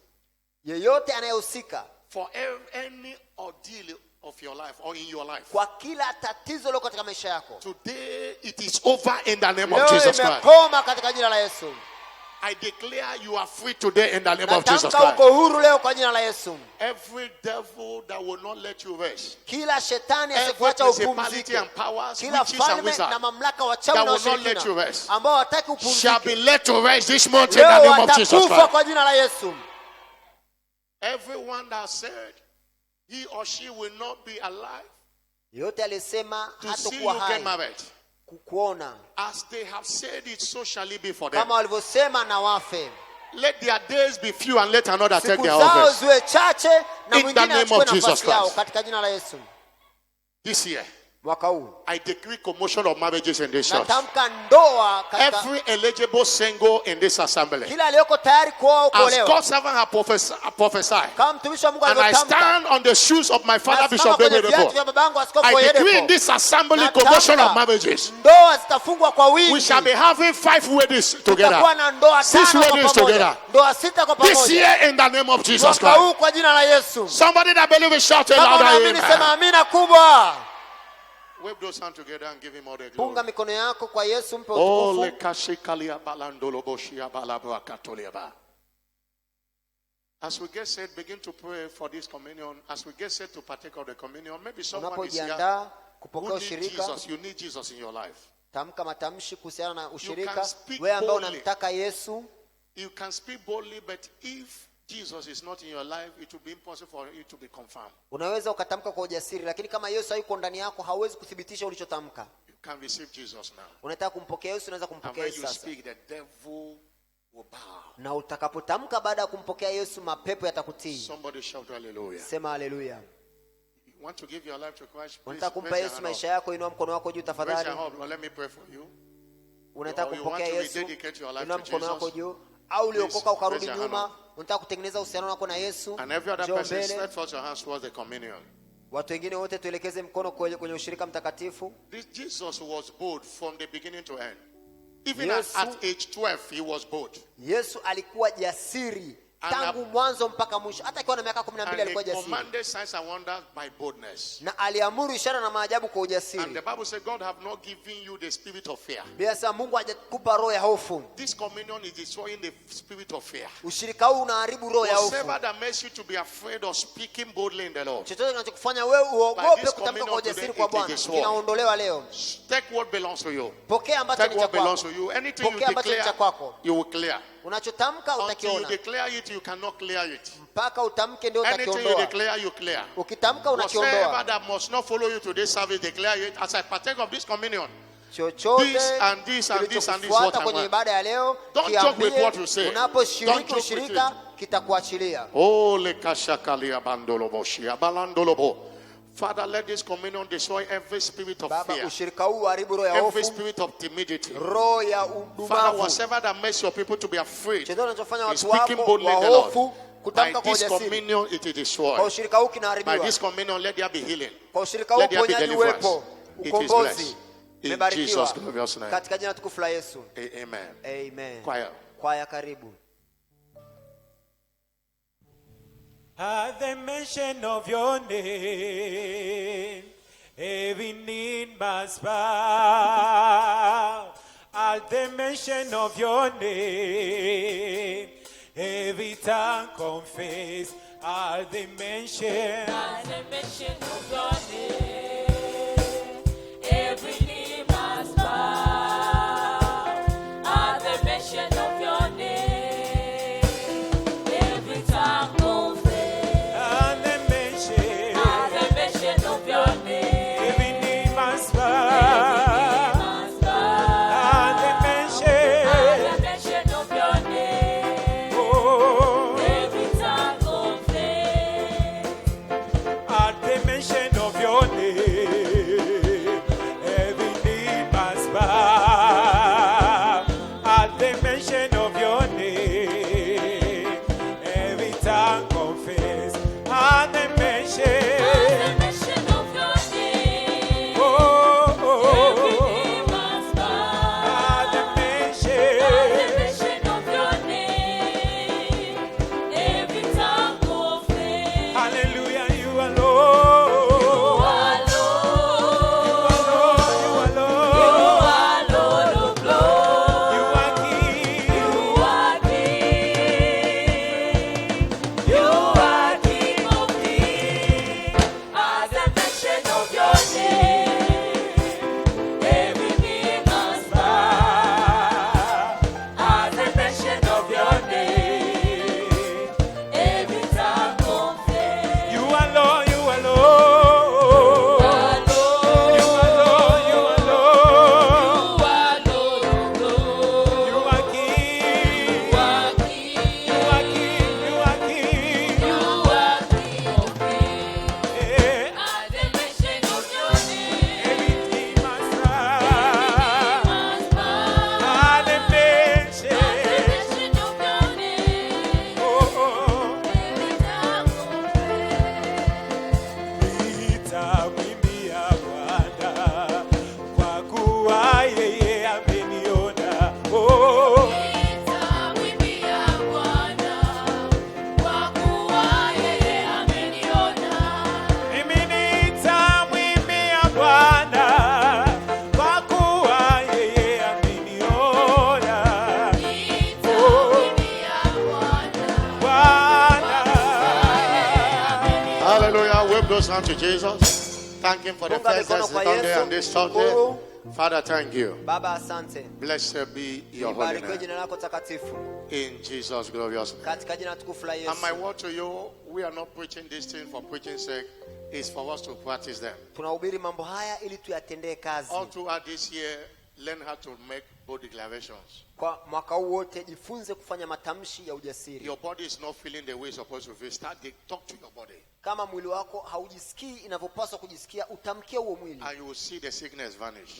yeyote anayehusika for any ordeal of your life or in your life, kwa kila tatizo lako katika maisha yako, today it is over in the name of Jesus Christ. Imekoma katika jina la Yesu. I declare you are free today in the name of Jesus Christ. Uko huru leo kwa jina la Yesu. Every devil that will not let you rest, kila shetani asikuacha upumzike, kila falme na mamlaka wachawi na washirikina ambao hataki upumzike, shall be let to rest this month in the name of Jesus Christ. Kwa jina la Yesu. Everyone that said he or she will not be alive, yote alisema hatakuwa hai kukuona, as they have said it, so shall it be for them. Kama walivyosema na wafe. Let their days be few and let another take their office. In the name of Jesus Christ. This year, I decree commotion of marriages in this church. Every eligible single in this assembly, as God's servant have prophesied, and I stand on the shoes of my father Bishop David, I decree in this assembly commotion of marriages. We shall be having 5 weddings together, 6 weddings together this year in the name of Jesus Christ. Somebody that believes it, shout it louder. Wave those hands together and give him all the glory. As we get set, begin to pray for this communion. As we get set to partake of the communion, maybe someone is here who needs Jesus. You need Jesus in your life. You can speak boldly, but if Jesus is not in your life, it will be impossible for you to be confirmed. Unaweza ukatamka kwa ujasiri, lakini kama Yesu hayuko ndani yako hauwezi kuthibitisha ulichotamka. You can receive Jesus now. Unataka kumpokea Yesu, unaweza kumpokea Yesu sasa. And when you speak, the devil will bow. Na utakapotamka baada ya kumpokea Yesu, mapepo yatakutii. Somebody shout hallelujah. Sema hallelujah. You want to give your life to Christ? Unataka kumpa Yesu maisha yako, inua mkono wako juu tafadhali. Let me pray for you. Unataka kumpokea Yesu, inua mkono wako juu. Au uliokoka ukarudi nyuma, unataka kutengeneza uhusiano wako na Yesu. And every other person stretch forth your hands towards the communion. Watu wengine wote tuelekeze mkono kwenye ushirika mtakatifu. This Jesus was bold from the beginning to end. Even at age 12 he was bold. Yesu alikuwa jasiri tangu mwanzo mpaka mwisho. Hata akiwa na miaka 12 alikuwa jasiri. And he commanded signs and wonders by boldness. Na aliamuru ishara na maajabu kwa ujasiri. And the Bible says God have not given you the spirit of fear. Basi Mungu hajakupa roho ya hofu. This communion is destroying the spirit of fear. Ushirika huu unaharibu roho ya hofu. Whatever that makes you to be afraid of speaking boldly in the Lord. Chochote kinachokufanya wewe uogope kutamka kwa ujasiri kwa Bwana kinaondolewa leo. Take what belongs to you. Pokea ambacho ni cha kwako. Anything you declare, you will clear. Unachotamka utakiona. Until you declare it, you cannot clear it. Mpaka utamke ndio utakiondoa. Anything you declare, you clear. Ukitamka unakiondoa. Whatever that must not follow you to this service, declare it. As I partake of this communion, chochote this and this and this and this what I kwenye ibada ya leo, don't joke with what you say. Unaposhiriki ushirika kitakuachilia. Oh lekashakalia bandoloboshia balandolobo. Father, let this communion destroy every spirit of fear, every spirit of timidity. Father, whatever that makes your people to be afraid, is speaking boldly in the Lord. By this communion, it is destroyed. By this communion, let there be healing. Let there be deliverance. It is blessed. In Jesus' glorious name. Amen. Amen. Choir, karibu. At the mention of your name, every knee must bow. At the mention of your name, every tongue confess. At the mention of your name, every knee must bow. At the mention of your name, every tongue confess. At the mention of your name, those hands to Jesus. Thank him for the first day, second day, and this third day. Father, thank you. Baba, asante. Blessed be your holy name. In Jesus' glorious name. And my word to you, we are not preaching this thing for preaching's sake. It's for us to practice them. All throughout this year, learn how to make bold declarations. Your body is not feeling the way it's supposed to feel. Talk to your body. And you will see the sickness vanish.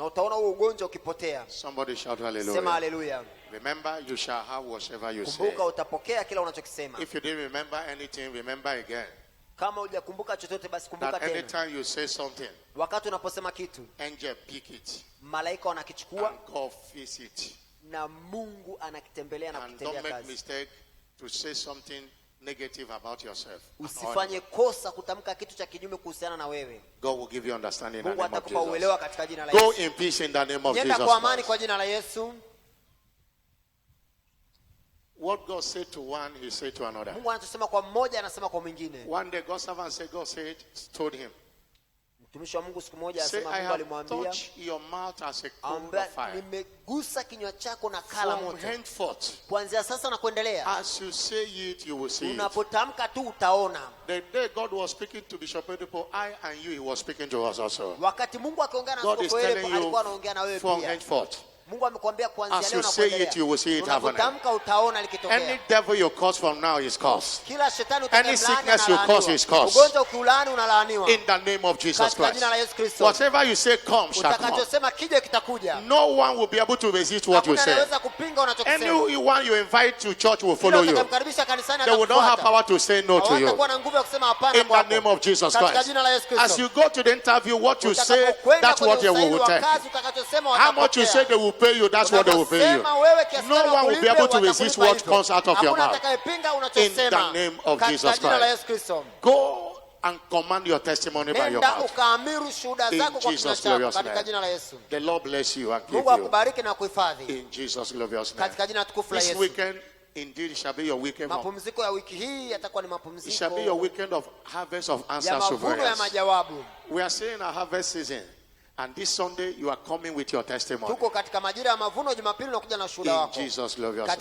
Somebody shout hallelujah. Remember, you shall have whatever you say. If you didn't remember anything, remember again. That anytime you say something, angel pick it, and God fix it. And don't make mistake to say something negative about yourself. God will give you understanding in the name of Jesus. Go in peace in the name of Jesus. What God said to one, he said to another. One day God's servant said, God told him, say, I have touched your mouth as a coal of fire. From henceforth, as you say it, you will see it. The day God was speaking to Bishop Edipo, I and you, he was speaking to us also. God is telling you from henceforth. As you say it, you will see it happening. Any devil you curse from now is cursed. Any sickness you curse is cursed. In the name of Jesus Christ. Whatever you say come shall come. No one will be able to resist what you say. Anyone you invite to church will follow you. They will not have power to say no to you. In the name of Jesus Christ. As you go to the interview, what you say, that's what they will take. How much you say they will pay you, that's what they will pay you. No one will be able to resist what comes out of your mouth. In the name of Jesus Christ. Go and command your testimony by your mouth. In Jesus' glorious name. The Lord bless you and keep you. In Jesus' glorious name. This weekend indeed shall be your weekend. It shall be your weekend of harvest of answers to prayers. We are saying a harvest season. And this Sunday, you are coming with your testimony. In Jesus' glorious name.